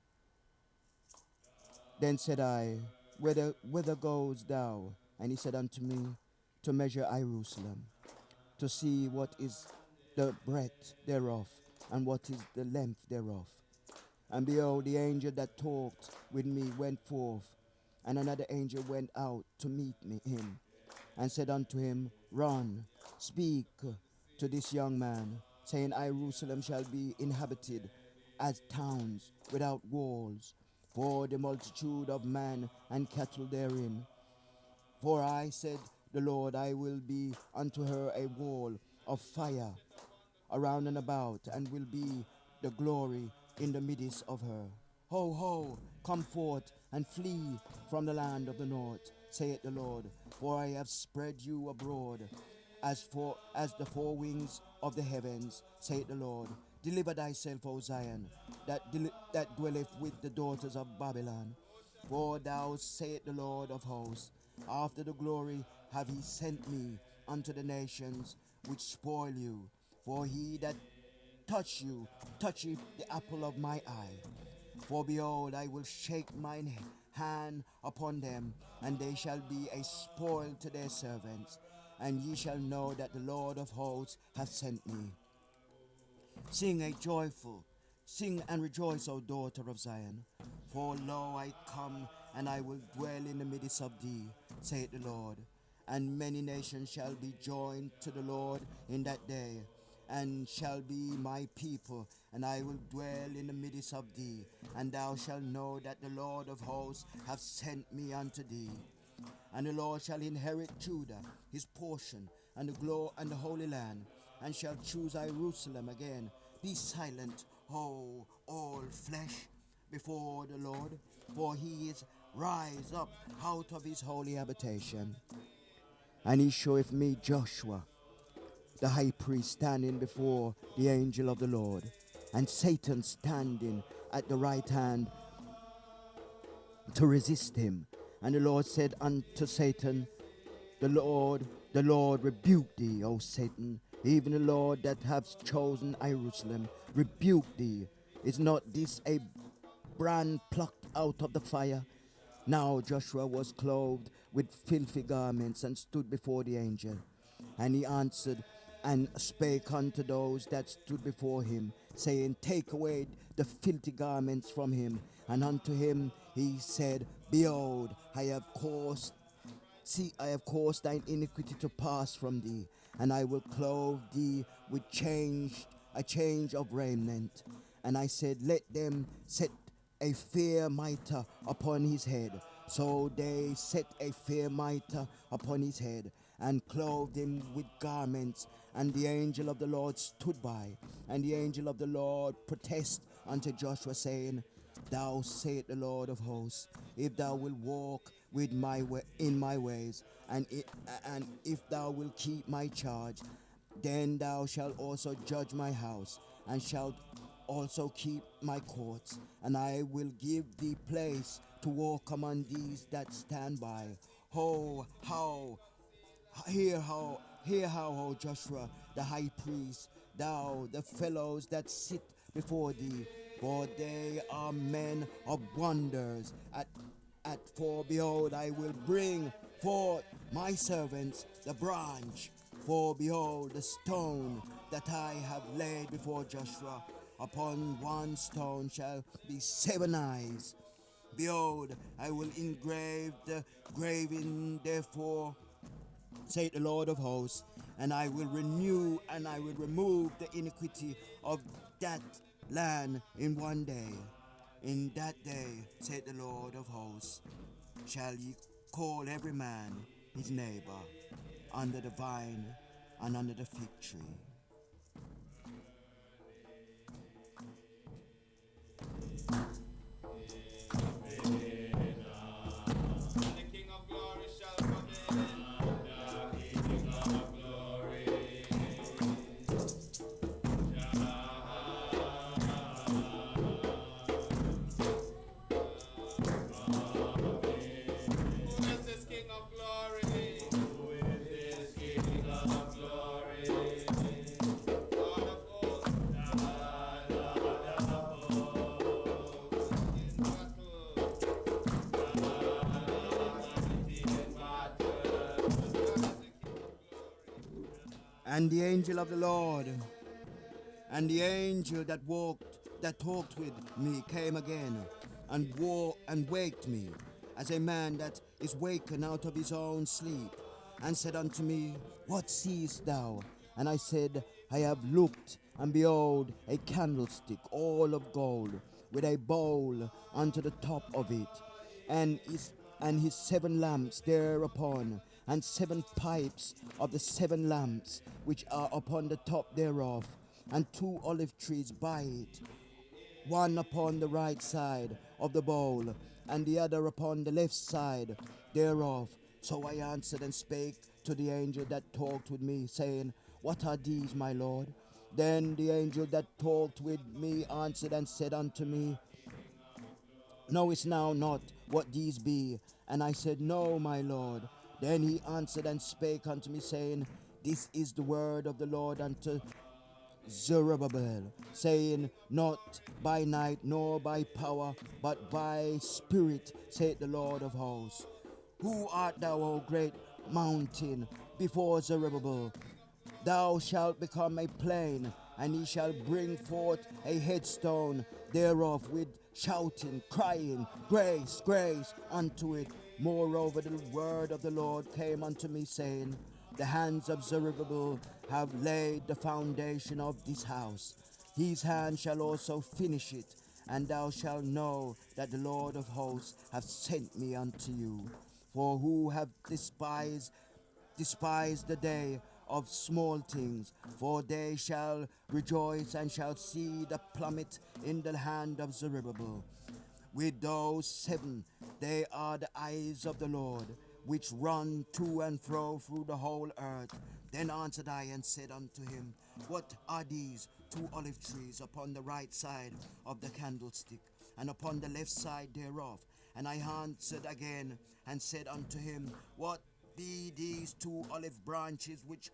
Then said I, Whither goest thou? And he said unto me, To measure Jerusalem, to see what is the breadth thereof, and what is the length thereof. And behold, the angel that talked with me went forth, and another angel went out to meet him, and said unto him, Run, speak to this young man, saying, Jerusalem shall be inhabited as towns without walls, for the multitude of man and cattle therein. For I, said the Lord, I will be unto her a wall of fire around and about, and will be the glory in the midst of her. Ho, ho, come forth and flee from the land of the north, saith the Lord, for I have spread you abroad as the 4 wings of the heavens, saith the Lord. Deliver thyself, O Zion, that dwelleth with the daughters of Babylon. For thou, saith the Lord of hosts, after the glory have he sent me unto the nations which spoil you. For he that toucheth the apple of my eye. For behold, I will shake mine hand upon them, and they shall be a spoil to their servants. And ye shall know that the Lord of hosts hath sent me. Sing and rejoice, O daughter of Zion. For lo, I come, and I will dwell in the midst of thee, saith the Lord. And many nations shall be joined to the Lord in that day, and shall be my people, and I will dwell in the midst of thee. And thou shalt know that the Lord of hosts hath sent me unto thee. And the Lord shall inherit Judah, his portion, and the holy land, and shall choose Jerusalem again. Be silent, O all flesh, before the Lord, for he is rise up out of his holy habitation. And he showeth me Joshua, the high priest, standing before the angel of the Lord, and Satan standing at the right hand to resist him. And the Lord said unto Satan, The Lord rebuke thee, O Satan, even the Lord that hath chosen Jerusalem, rebuke thee. Is not this a brand plucked out of the fire? Now Joshua was clothed with filthy garments, and stood before the angel. And he answered and spake unto those that stood before him, saying, Take away the filthy garments from him. And unto him he said, Behold, I have caused thine iniquity to pass from thee, and I will clothe thee with a change of raiment. And I said, Let them set a fair mitre upon his head. So they set a fair mitre upon his head, and clothed him with garments. And the angel of the Lord stood by, and the angel of the Lord protested unto Joshua, saying, Thou saith the Lord of hosts, if thou wilt walk with in my ways, and if thou wilt keep my charge, then thou shalt also judge my house, and shalt also keep my courts, and I will give thee place to walk among these that stand by. Hear how, O Joshua, the high priest, thou, the fellows that sit before thee, for they are men of wonders. For behold, I will bring forth my servants, the branch. For behold, the stone that I have laid before Joshua, upon one stone shall be 7 eyes. Behold, I will engrave the graving therefore, saith the Lord of hosts, and I will renew and I will remove the iniquity of that land in one day. In that day, saith the Lord of hosts, shall ye call every man his neighbor under the vine and under the fig tree. The King of glory shall come in. The King of glory Who is this King of glory? Who is this King of glory? Lord of hosts. In And the angel of the Lord, and the angel that talked with me came again, and waked me, as a man that is wakened out of his own sleep, and said unto me, What seest thou? And I said, I have looked, and behold, a candlestick all of gold, with a bowl unto the top of it, and his 7 lamps thereupon, and 7 pipes of the 7 lamps which are upon the top thereof, and 2 olive trees by it, one upon the right side of the bowl, and the other upon the left side thereof. So I answered and spake to the angel that talked with me, saying, What are these, my Lord? Then the angel that talked with me answered and said unto me, Knowest thou not what these be? And I said, No, my Lord. Then he answered and spake unto me, saying, This is the word of the Lord unto Zerubbabel, saying, Not by night nor by power, but by spirit, saith the Lord of hosts. Who art thou, O great mountain, before Zerubbabel? Thou shalt become a plain, and he shall bring forth a headstone thereof with shouting, crying, Grace, grace unto it. Moreover, the word of the Lord came unto me, saying, The hands of Zerubbabel have laid the foundation of this house. His hand shall also finish it, and thou shalt know that the Lord of hosts hath sent me unto you. For who have despised the day of small things, for they shall rejoice and shall see the plummet in the hand of Zerubbabel. With those 7, they are the eyes of the Lord, which run to and fro through the whole earth. Then answered I and said unto him, What are these 2 olive trees upon the right side of the candlestick, and upon the left side thereof? And I answered again and said unto him, What be these 2 olive branches which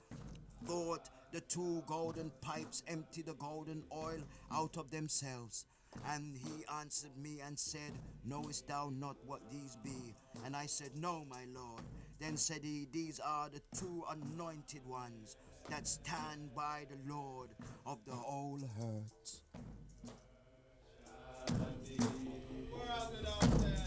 thought the 2 golden pipes empty the golden oil out of themselves? And he answered me and said, Knowest thou not what these be? And I said, No, my Lord. Then said he, These are the 2 anointed ones, that stand by the Lord of the whole earth. World without end.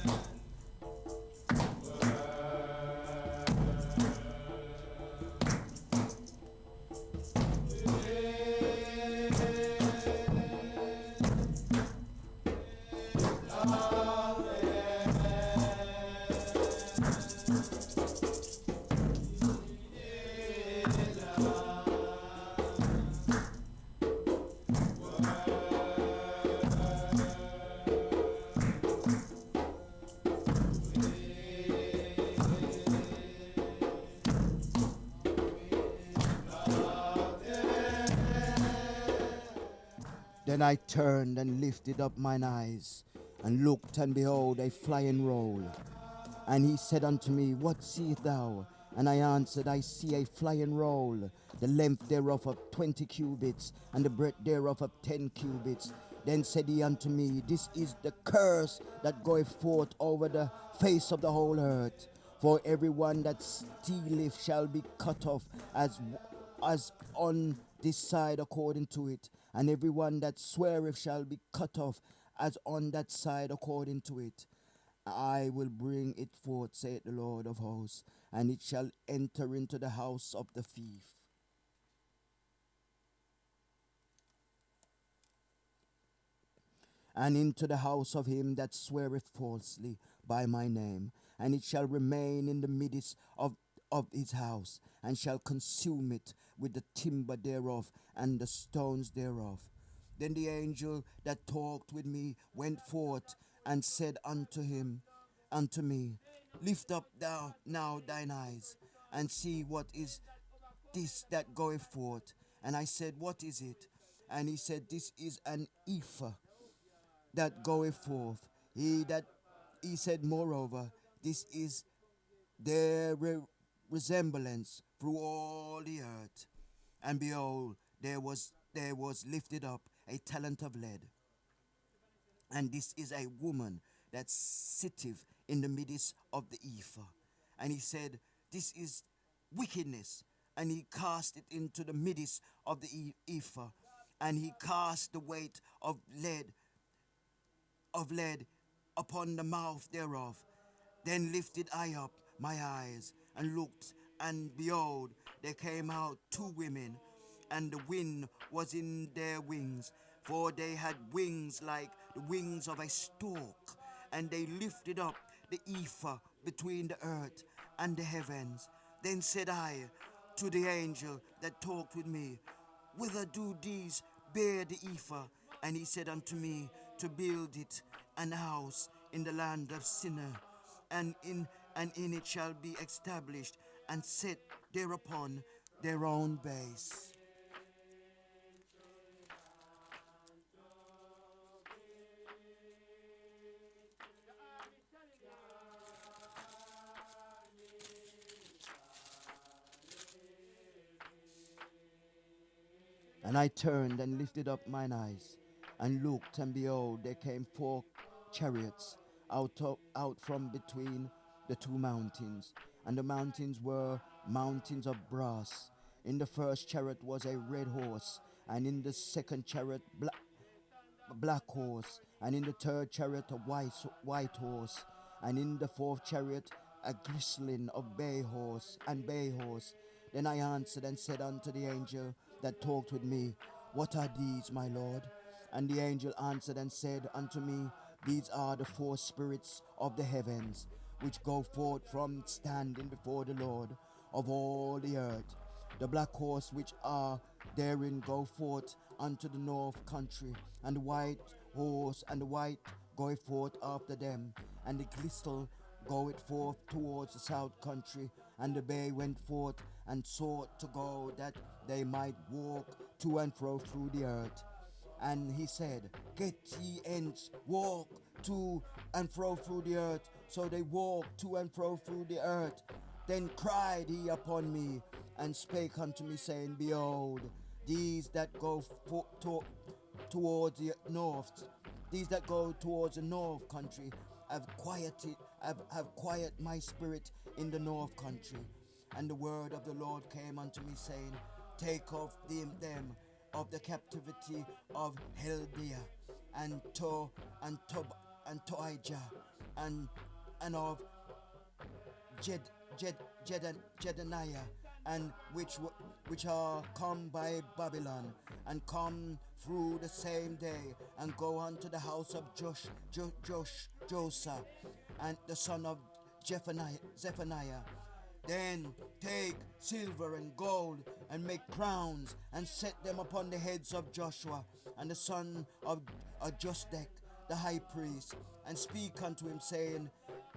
Then I turned and lifted up mine eyes, and looked, and behold, a flying roll. And he said unto me, What seest thou? And I answered, I see a flying roll, the length thereof of 20 cubits, and the breadth thereof of 10 cubits. Then said he unto me, This is the curse that goeth forth over the face of the whole earth. For everyone that stealeth shall be cut off as on this side according to it, and everyone that sweareth shall be cut off as on that side according to it. I will bring it forth, saith the Lord of hosts, and it shall enter into the house of the thief. And into the house of him that sweareth falsely by my name, and it shall remain in the midst of his house, and shall consume it with the timber thereof and the stones thereof. Then the angel that talked with me went forth and said unto me, Lift up thou now thine eyes, and see what is this that goeth forth. And I said, What is it? And he said, This is an ephah that goeth forth. He said, moreover, this is their resemblance through all the earth. And behold, there was lifted up a talent of lead. And this is a woman that sitteth in the midst of the ephah. And he said, This is wickedness. And he cast it into the midst of the ephah. And he cast the weight of lead upon the mouth thereof. Then lifted I up my eyes and looked, and behold, there came out 2 women, and the wind was in their wings, for they had wings like the wings of a stork, and they lifted up the ephah between the earth and the heavens. Then said I to the angel that talked with me, Whither do these bear the ephah? And he said unto me, To build it an house in the land of Sinner, and in it shall be established, and set thereupon their own base. And I turned and lifted up mine eyes, and looked, and behold, there came 4 chariots out from between the 2 mountains. And the mountains were mountains of brass. In the first chariot was a red horse, and in the second chariot a black horse, and in the third chariot a white horse, and in the fourth chariot a glistening of bay horse. Then I answered and said unto the angel that talked with me, What are these, my Lord? And the angel answered and said unto me, These are the 4 spirits of the heavens, which go forth from standing before the Lord of all the earth. The black horse which are therein go forth unto the north country, and the white horse and the white goeth forth after them, and the glistle goeth forth towards the south country, and the bay went forth and sought to go that they might walk to and fro through the earth. And he said, Get ye hence, walk to and fro through the earth. So they walked to and fro through the earth. Then cried he upon me, and spake unto me, saying, Behold, these that go towards the north, country, have quiet my spirit in the north country. And the word of the Lord came unto me, saying, take off them of the captivity of Chaldea and Toijah and of Jedaniah, and which are come by Babylon, and come through the same day, and go unto the house of Josah, and the son of Zephaniah. Then take silver and gold, and make crowns, and set them upon the heads of Joshua, and the son of Josdek, the high priest, and speak unto him, saying,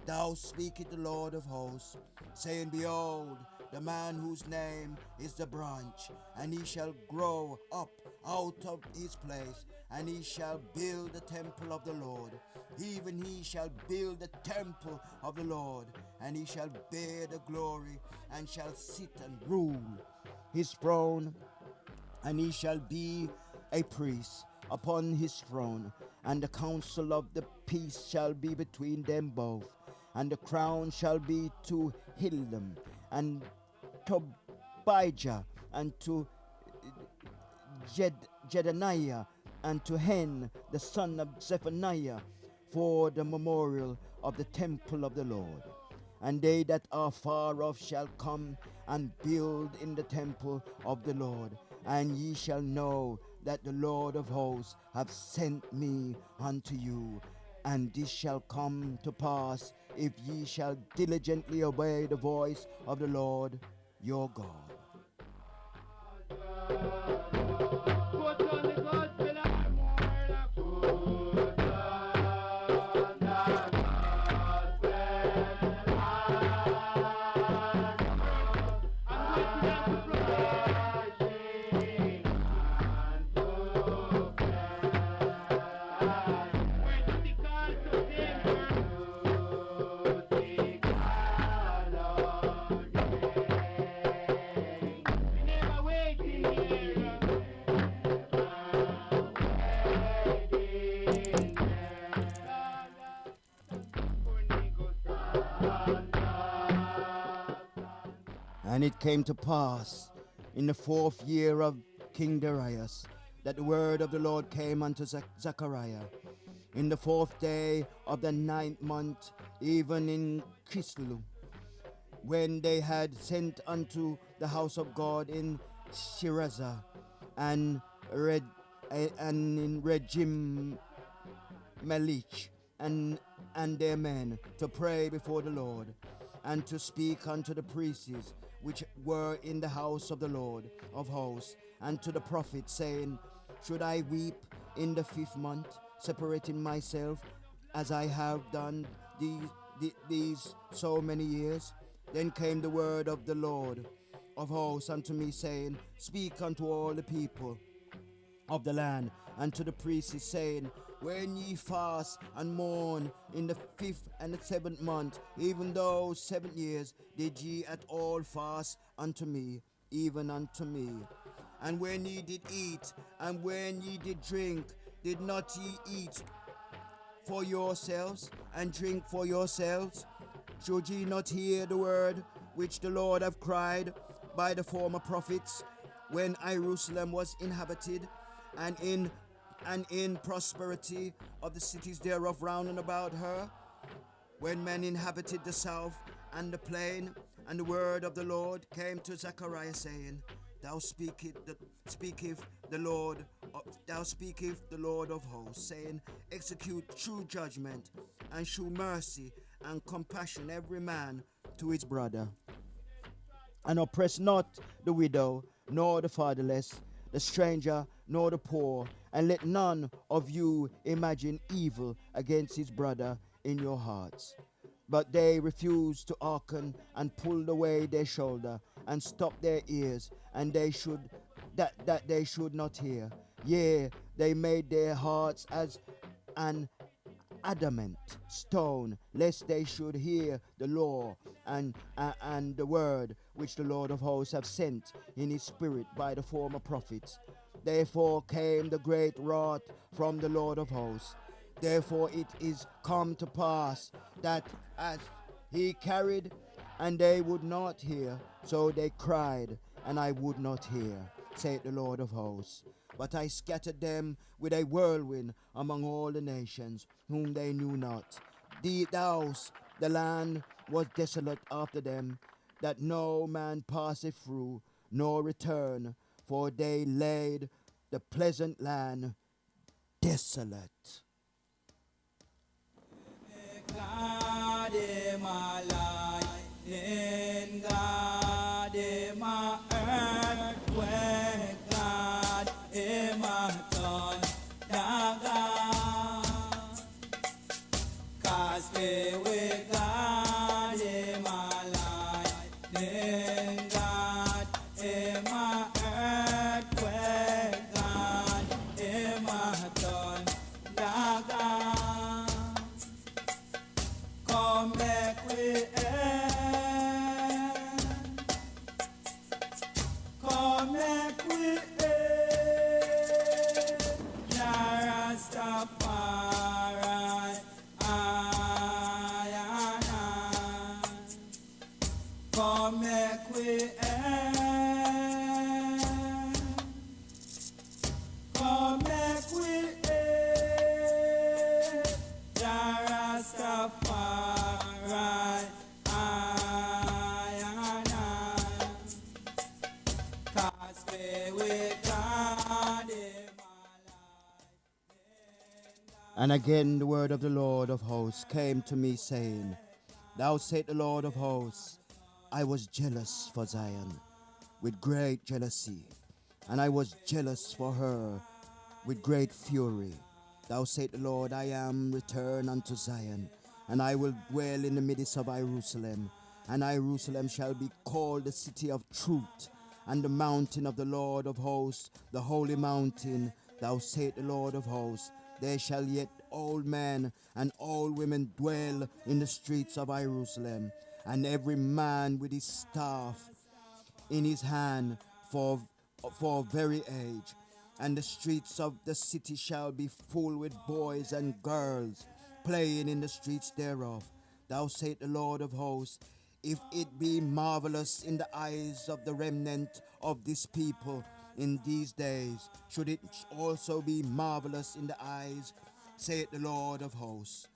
Thou speakest the Lord of hosts, saying, Behold, the man whose name is the branch, and he shall grow up out of his place, and he shall build the temple of the Lord. Even he shall build the temple of the Lord, and he shall bear the glory, and shall sit and rule his throne, and he shall be a priest upon his throne, and the counsel of the peace shall be between them both, and the crown shall be to Hildam, and Tobijah, and to Jedaniah, and to Hen, the son of Zephaniah, for the memorial of the temple of the Lord. And they that are far off shall come and build in the temple of the Lord. And ye shall know that the Lord of hosts hath sent me unto you. And this shall come to pass, if ye shall diligently obey the voice of the Lord your God. And it came to pass in the 4th year of King Darius that the word of the Lord came unto Zechariah in the 4th day of the 9th month, even in Kislev, when they had sent unto the house of God in Shirazah and in Regim Melich and their men to pray before the Lord, and to speak unto the priests which were in the house of the Lord of hosts, and to the prophets, saying, Should I weep in the 5th month, separating myself, as I have done these so many years? Then came the word of the Lord of hosts unto me, saying, Speak unto all the people of the land, and to the priests, saying, When ye fast and mourn in the 5th and the 7th month, even those 7 years, did ye at all fast unto me, even unto me? And when ye did eat, and when ye did drink, did not ye eat for yourselves, and drink for yourselves? Should ye not hear the word which the Lord have cried by the former prophets, when Jerusalem was inhabited, and in prosperity of the cities thereof round and about her, when men inhabited the south and the plain? And the word of the Lord came to Zechariah, saying, Thou speaketh the Lord of hosts, saying, Execute true judgment, and shew mercy and compassion every man to his brother, and oppress not the widow, nor the fatherless, the stranger, nor the poor, and let none of you imagine evil against his brother in your hearts. But they refused to hearken, and pulled away their shoulder, and stopped their ears, and they should not hear. Yea, they made their hearts as an adamant stone, lest they should hear the law and the word which the Lord of hosts have sent in his spirit by the former prophets. Therefore came the great wrath from the Lord of hosts. Therefore it is come to pass that as he carried, and they would not hear, so they cried, and I would not hear, saith the Lord of hosts. But I scattered them with a whirlwind among all the nations, whom they knew not. The house, the land was desolate after them, that no man passeth through, nor return, for they laid the pleasant land desolate. God in my life, in God in my earth, when God in my tongue, God, cause me with God in my life, in God in my earth, when God in my tongue, God. Come back with end. Come back with end. Jah Rastafari, I. Come back with end. Come back with end. Jah Rastafari, cause me with God in my life. And again the word of the Lord of hosts came to me, saying, Thou said the Lord of hosts, I was jealous for Zion with great jealousy, and I was jealous for her with great fury. Thou said the Lord, I am returned unto Zion, and I will dwell in the midst of Jerusalem, and Jerusalem shall be called the city of truth, and the mountain of the Lord of hosts, the holy mountain. Thou said the Lord of hosts, there shall yet old men and old women dwell in the streets of Jerusalem, and every man with his staff in his hand for very age. And the streets of the city shall be full with boys and girls playing in the streets thereof. Thou said the Lord of hosts, if it be marvelous in the eyes of the remnant of this people in these days, should it also be marvelous in the eyes, saith the Lord of hosts.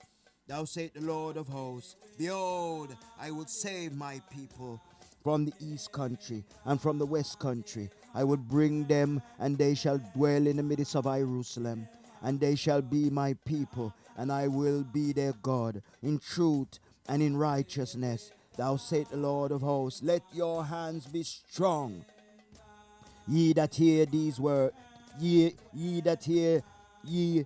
Thou said the Lord of hosts, behold, I will save my people from the east country and from the west country. I will bring them, and they shall dwell in the midst of Jerusalem, and they shall be my people, and I will be their God, in truth and in righteousness. Thou said the Lord of hosts, let your hands be strong, ye that hear these words, ye that hear, ye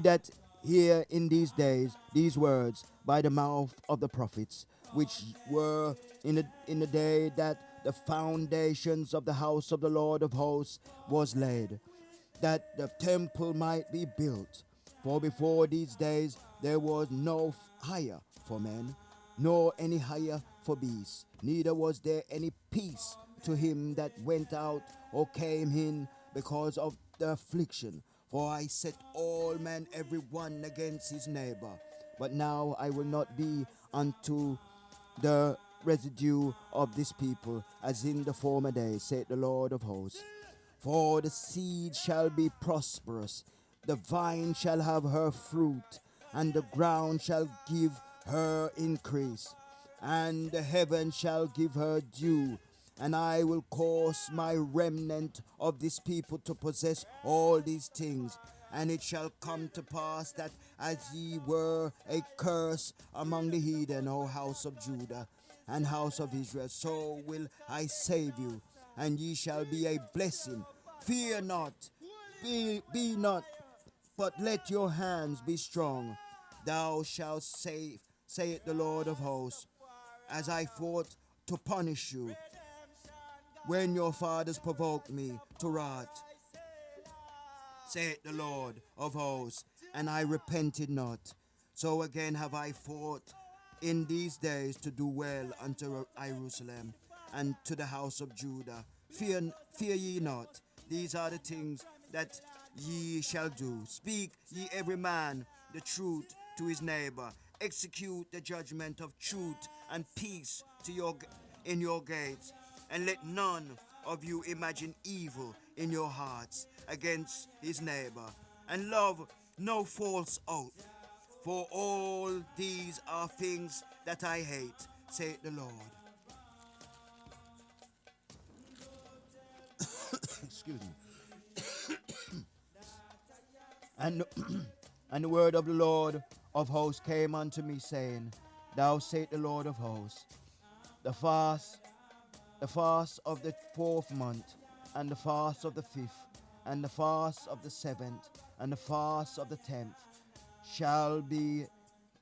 that hear in these days these words by the mouth of the prophets, which were in the day that the foundations of the house of the Lord of hosts was laid, that the temple might be built. For before these days there was no hire for men, nor any hire for beasts, neither was there any peace to him that went out or came in because of the affliction. For I set all men every one against his neighbor. But now I will not be unto the residue of this people as in the former days, saith the Lord of hosts. For the seed shall be prosperous, the vine shall have her fruit, and the ground shall give her increase, and the heaven shall give her dew. And I will cause my remnant of this people to possess all these things. And it shall come to pass that as ye were a curse among the heathen, O house of Judah and house of Israel, so will I save you, and ye shall be a blessing. Fear not, be not, but let your hands be strong. Thou shalt save, saith the Lord of hosts, as I fought to punish you when your fathers provoked me to wrath, saith the Lord of hosts, and I repented not. So again have I fought in these days to do well unto Jerusalem and to the house of Judah. Fear ye not. These are the things that ye shall do. Speak ye every man the truth to his neighbor. Execute the judgment of truth and peace to in your gates, and let none of you imagine evil in your hearts against his neighbor, and love no false oath. For all these are things that I hate, saith the Lord. Excuse me. And, and the word of the Lord of hosts came unto me, saying, Thou saith the Lord of hosts, the fast of the 4th month, and the fast of the 5th, and the fast of the 7th, and the fast of the 10th, shall be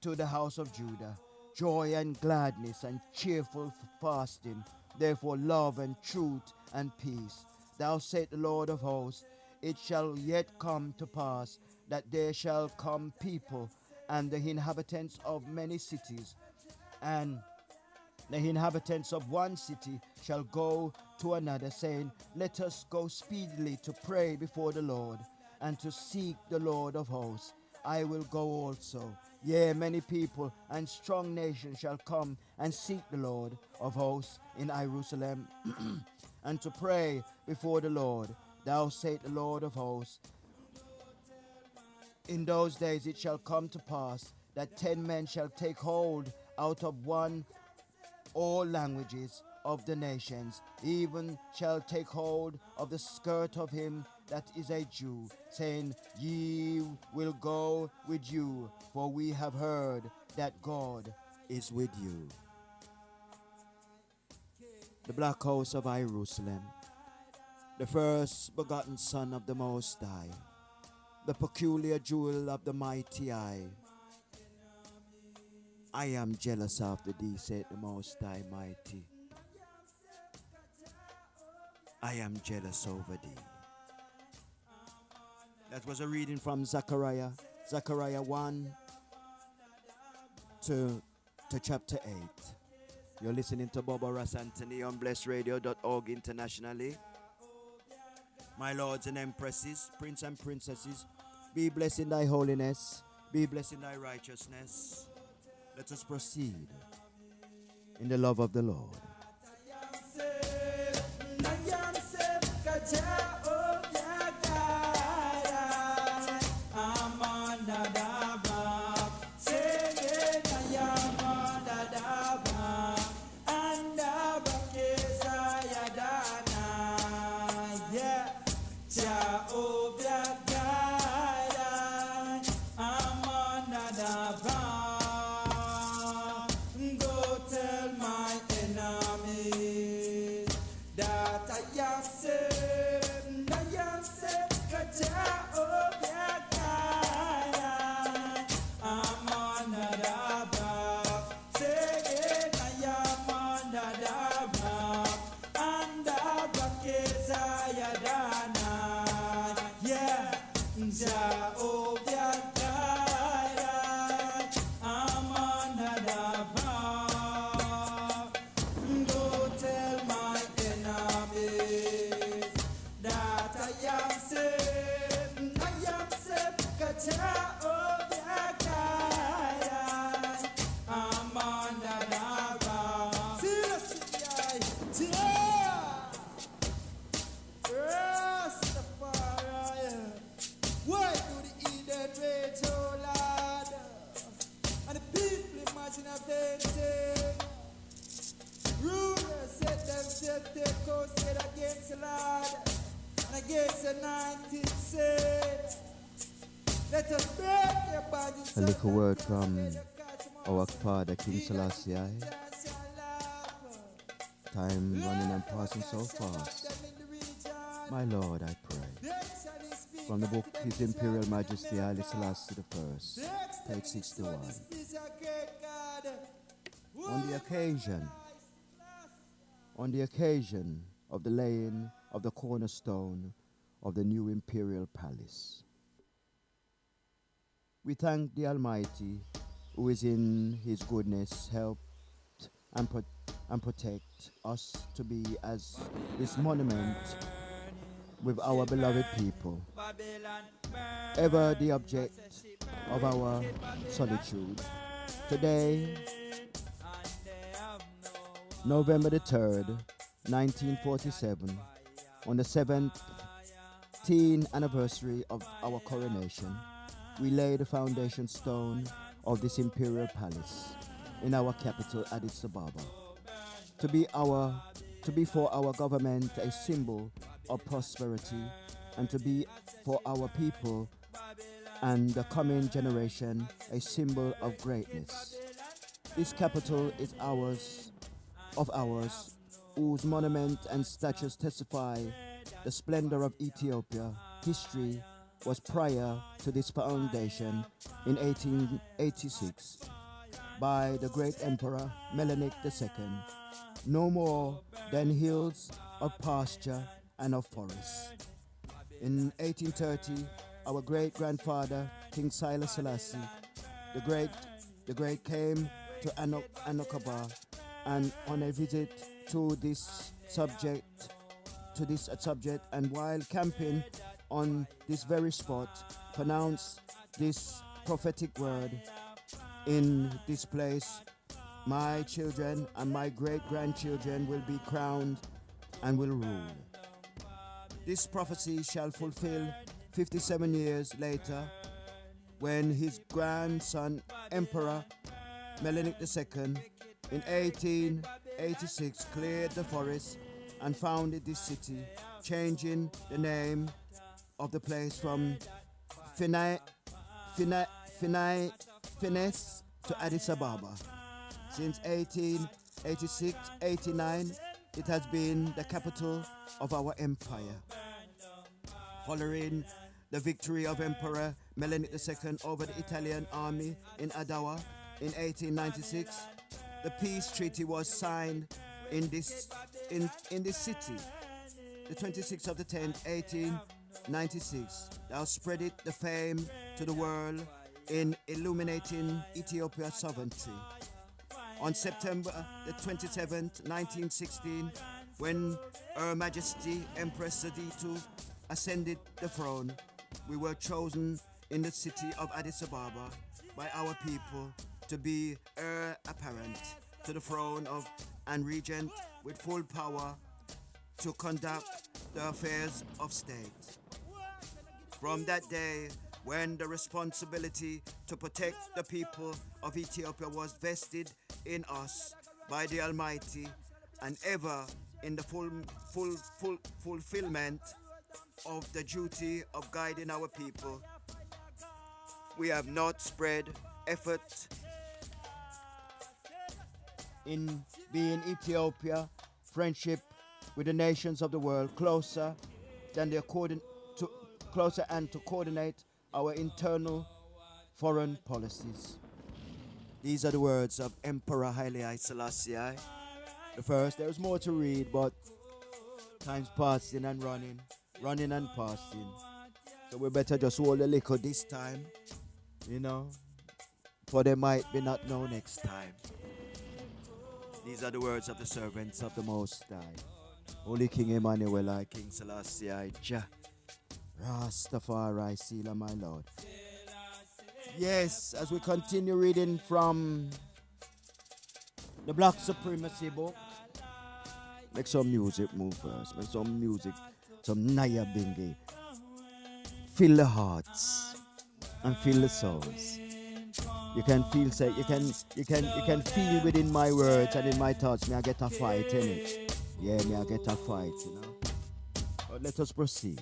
to the house of Judah joy and gladness and cheerful fasting, therefore love and truth and peace. Thou saith the Lord of hosts, it shall yet come to pass that there shall come people and the inhabitants of many cities, and the inhabitants of one city shall go to another, saying, Let us go speedily to pray before the Lord, and to seek the Lord of hosts. I will go also. Yea, many people and strong nations shall come and seek the Lord of hosts in Jerusalem, and to pray before the Lord. Thou saith the Lord of hosts, in those days it shall come to pass that 10 men shall take hold out of one all languages of the nations, even shall take hold of the skirt of him that is a Jew, saying, Ye will go with you, for we have heard that God is with you. The black house of Jerusalem, the first begotten Son of the Most High, the peculiar jewel of the mighty eye. I am jealous after thee, said the Most High Mighty. I am jealous over thee. That was a reading from Zechariah 1 to chapter 8. You're listening to Bobo Ras Anthony on blessradio.org internationally. My lords and empresses, prince and princesses, be blessed in thy holiness, be blessed in thy righteousness. Let us proceed in the love of the Lord. A little word from our Father King Selassie. Time running and passing so fast. My Lord, I pray. From the book His Imperial Majesty Haile Selassie I, page 61. On the occasion of the laying of the cornerstone of the new imperial palace, we thank the Almighty, who is in his goodness helped and protect us to be as this monument with our beloved people, ever the object of our solitude. Today, November the 3rd, 1947, on the 17th anniversary of our coronation, we lay the foundation stone of this imperial palace in our capital, Addis Ababa, to be for our government a symbol of prosperity, and to be for our people and the coming generation a symbol of greatness. This capital is ours, whose monument and statues testify the splendor of Ethiopia. History was prior to this foundation in 1886 by the great Emperor Menelik II, no more than hills of pasture and of forests. In 1830, our great-grandfather, King Silas Selassie, the great came to Anokaba, and on a visit to this subject, and while camping on this very spot, pronounced this prophetic word: in this place, my children and my great-grandchildren will be crowned and will rule. This prophecy shall fulfill 57 years later, when his grandson, Emperor Menelik II, in 1886 cleared the forest and founded this city, changing the name of the place from Phineas to Addis Ababa. Since 1886-89, it has been the capital of our empire. Following the victory of Emperor Menelik II over the Italian army in Adawa in 1896, the peace treaty was signed in this city. The 26th of the 10th, 1896, thou spreaded the fame to the world in illuminating Ethiopia's sovereignty. On September the 27th, 1916, when Her Majesty Empress Saditu ascended the throne, we were chosen in the city of Addis Ababa by our people to be heir apparent to the throne of and regent with full power to conduct the affairs of state. From that day, when the responsibility to protect the people of Ethiopia was vested in us by the Almighty, and ever in the fulfillment of the duty of guiding our people, we have not spread effort in being Ethiopia, friendship with the nations of the world closer and to coordinate our internal foreign policies. These are the words of Emperor Haile Selassie I. The first. There's more to read, but time's passing and running and passing. So we better just hold a little this time, for they might be not know next time. These are the words of the servants of the Most High. Holy King Emmanuel, I, King Selassie I, Jah, Rastafari, Selah, my Lord. Yes, as we continue reading from the Black Supremacy book, make some music move first. Make some music, some Naya Bingi. Fill the hearts and fill the souls. You can feel, say, you can feel within my words and in my thoughts. Me I get a fight in it. Yeah, me I get a fight, But let us proceed.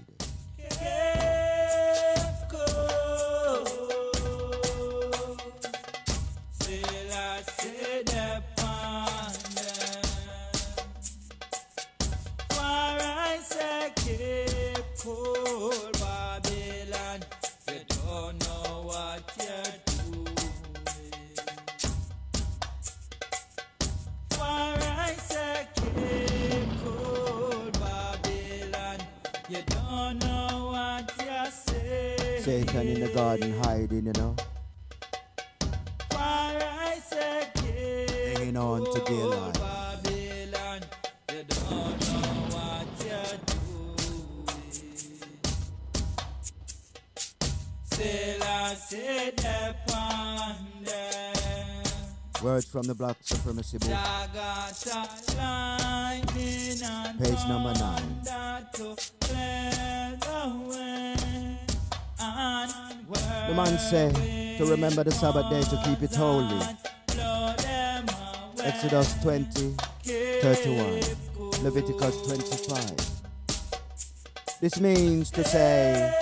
Satan in the garden hiding, hanging on to dear life. You don't know what you're doing. Words from the Black Supremacy book. Page number 9. The man say to remember the Sabbath day to keep it holy. Exodus 20:31. Leviticus 25. This means to say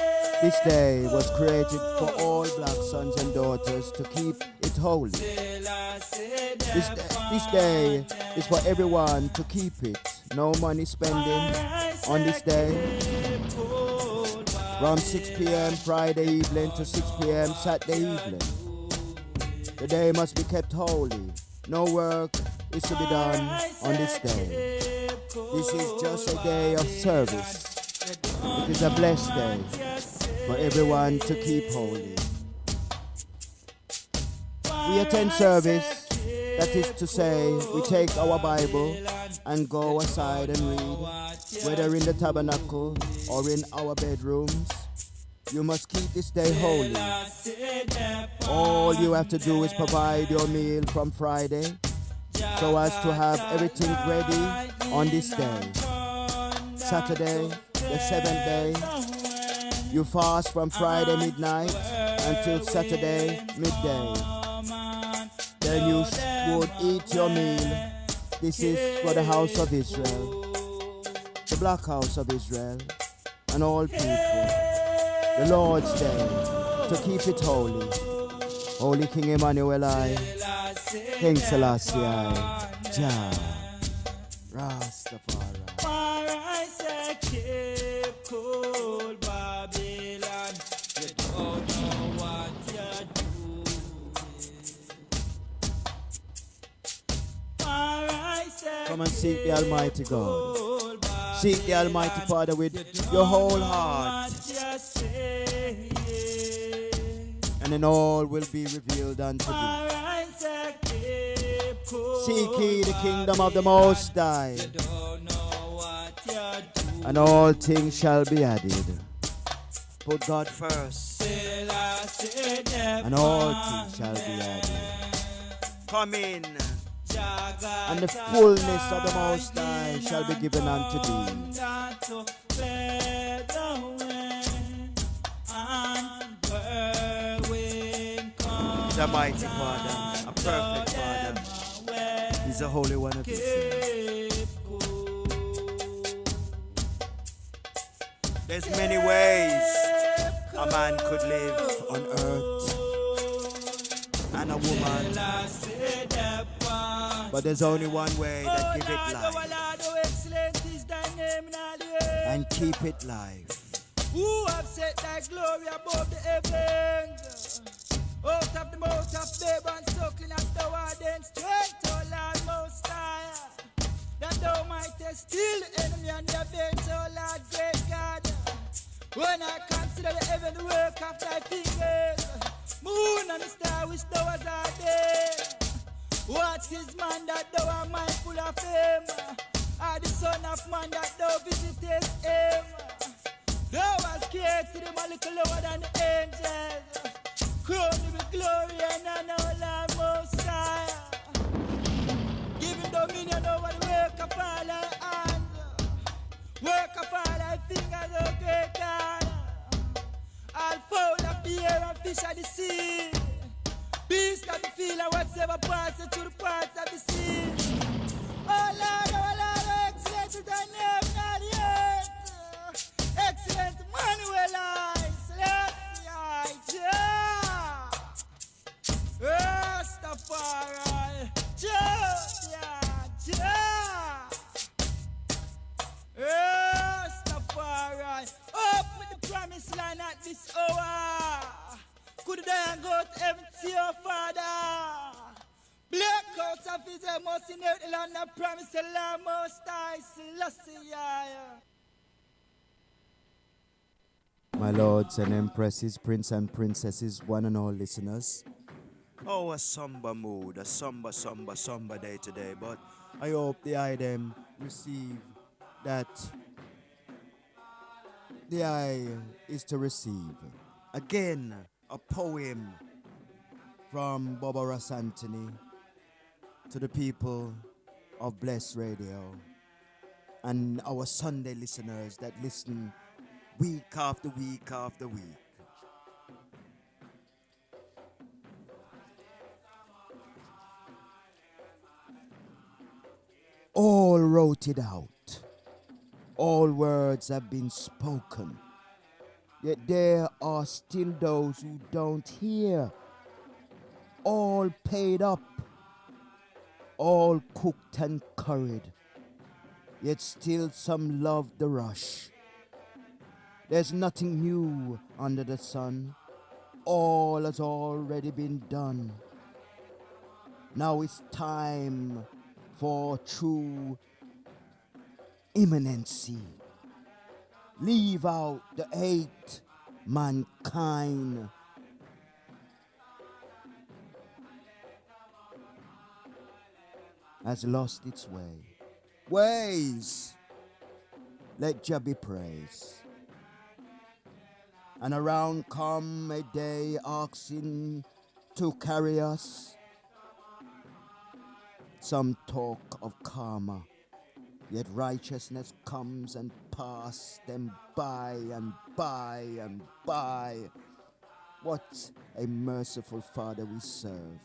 this day was created for all black sons and daughters to keep it holy. This day is for everyone to keep it. No money spending on this day. From 6 p.m. Friday evening to 6 p.m. Saturday evening. The day must be kept holy. No work is to be done on this day. This is just a day of service. It is a blessed day for everyone to keep holy. We attend service, that is to say, we take our Bible and go aside and read, whether in the tabernacle or in our bedrooms. You must keep this day holy. All you have to do is provide your meal from Friday so as to have everything ready on this day. Saturday, the 7th day, you fast from Friday midnight until Saturday midday. Then you would eat your meal. This is for the house of Israel, the black house of Israel, and all people. The Lord's day, to keep it holy. Holy King Emmanuel I, King Selassie I, Jah, Rastafari. Come and seek the Almighty God. Seek the Almighty Father with your whole heart. And then all will be revealed unto thee. Seek ye the kingdom of the Most High, and all things shall be added. Put God first, and all things shall be added. Come in, and the fullness of the Most High shall be given unto thee. He's a mighty Father, a perfect Father. He's the Holy One of Israel. There's many ways a man could live on earth, and a woman, but there's only one way that give it life and keep it life. Who have set thy glory above the heavens? Out of the mouth of babe and suckling as thou art then strength, O Lord Most High, that thou mightest steal the enemy and the avenge, O Lord great God. When I consider the heaven, the work of thy fingers, moon and the star which thou hast ordained, what is man that thou art mindful of him? Or the son of man that thou visitest him? Thou hast created him a little lower than the angels. Crown him with glory and honor, Lord Most High. Give him dominion over the work of all thy hands, work of all thy fingers, O great God. All fowl of the air and fish of the sea, beasts of the field and whatsoever passes through the parts of the sea. Oh Lord, how excellent is thy name in all the earth. Excellent Emmanuel I, Celestia, Jah, Rastafari, Jah, Jah, Rastafari. Up with the promised land at this hour. Could I go to heaven to your Father? Black coats of Israel must inherit the land of promise, the Lord Most High, Selassie. My lords and empresses, prince and princesses, one and all listeners. Oh, a somber mood, a somber day today, but I hope the item receive that the eye is to receive. Again, a poem from Bobo Ras Anthony to the people of Bless Radio. and our Sunday listeners that listen week after week after week. All wrote it out. All words have been spoken. Yet there are still those who don't hear. All paid up. All cooked and curried. Yet still some love the rush. There's nothing new under the sun. All has already been done. Now it's time for true imminency. Leave out the hate. Mankind has lost its way. Ways, let Jah be praised. And around come a day asking to carry us. Some talk of karma, yet righteousness comes and passes them by and by and by. What a merciful Father we serve.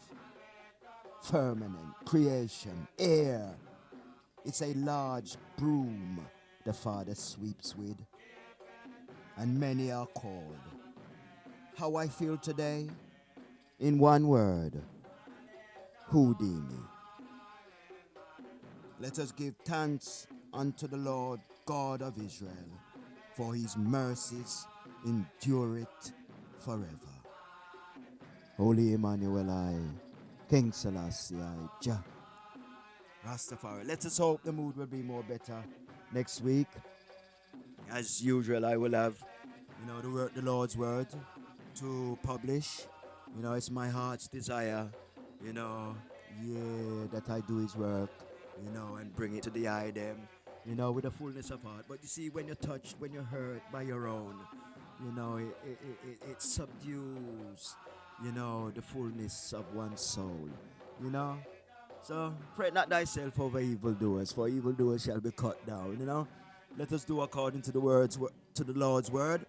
Firmament, creation, air. It's a large broom the Father sweeps with, and many are called. How I feel today? In one word, Houdini. Let us give thanks unto the Lord God of Israel, for his mercies endureth forever. Holy Emmanuel I, King Selassie I, Jah. Rastafari. Let us hope the mood will be more better next week. As usual, I will have, the Lord's word to publish. It's my heart's desire, that I do his work, and bring it to the eye them, with a fullness of heart. But you see, when you're touched, when you're hurt by your own, it subdues, the fullness of one's soul, So, fret not thyself over evildoers, for evildoers shall be cut down, Let us do according to the Lord's word,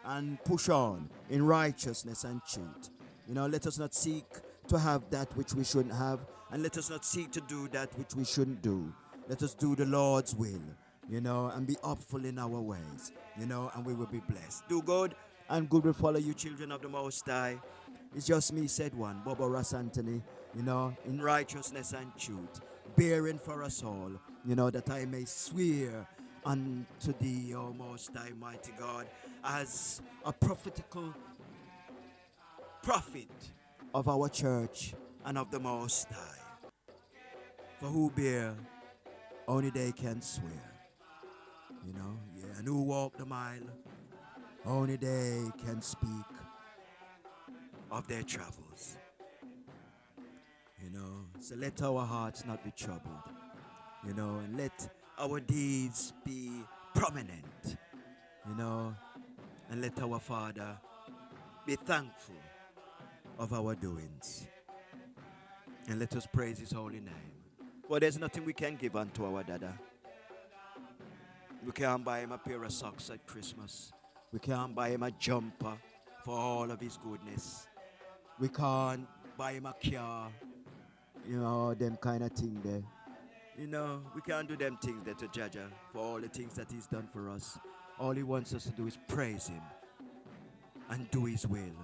and push on in righteousness and truth. Let us not seek to have that which we shouldn't have, and let us not seek to do that which we shouldn't do. Let us do the Lord's will, and be upful in our ways, and we will be blessed. Do good, and good will follow you, children of the Most High. It's just me, said one, Bobo Ras Anthony, in righteousness and truth, bearing for us all, that I may swear unto thee, O Most High, mighty God, as a prophetical prophet of our church and of the Most High. For who bear, only they can swear. And who walk the mile, only they can speak of their travels. So let our hearts not be troubled, and let our deeds be prominent, and let our Father be thankful of our doings, and let us praise his holy name. For there's nothing we can give unto our Dada. We can't buy him a pair of socks at Christmas. We can't buy him a jumper for all of his goodness. We can't buy him a car, them kind of thing there. We can't do them things there to Jaja for all the things that he's done for us. All he wants us to do is praise him and do his will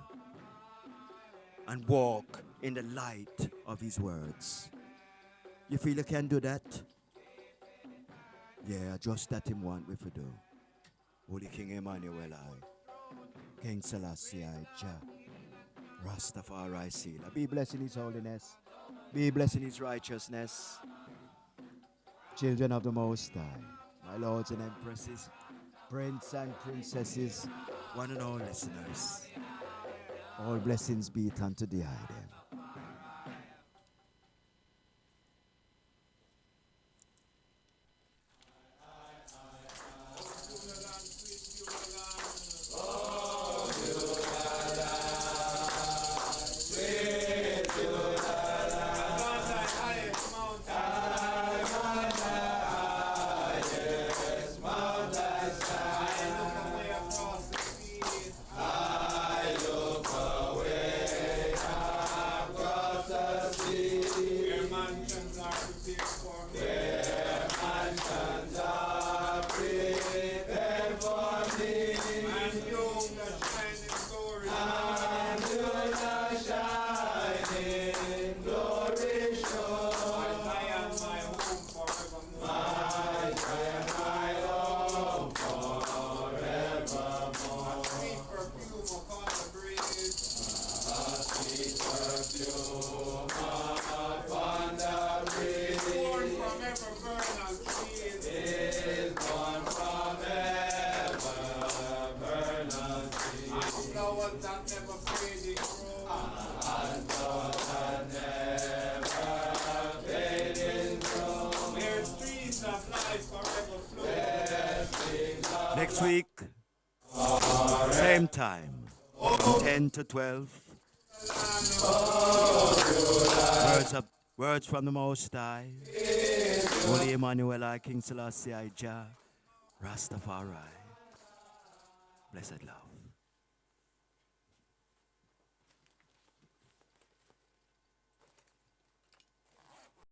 and walk in the light of his words. You feel you can do that? Yeah, just that him want we to do. Holy King Emmanuel I, King Selassie I, Jah, Rastafari Selah. Be blessed in his holiness. Be blessed in his righteousness. Children of the Most High, my lords and empresses, prince and princesses, one and all listeners, all blessings be it unto thee, I them. Next week, same time, 10 to 12. Words from the Most High. Holy Emmanuel, I King Selassie, I Jah, Rastafari. Blessed love.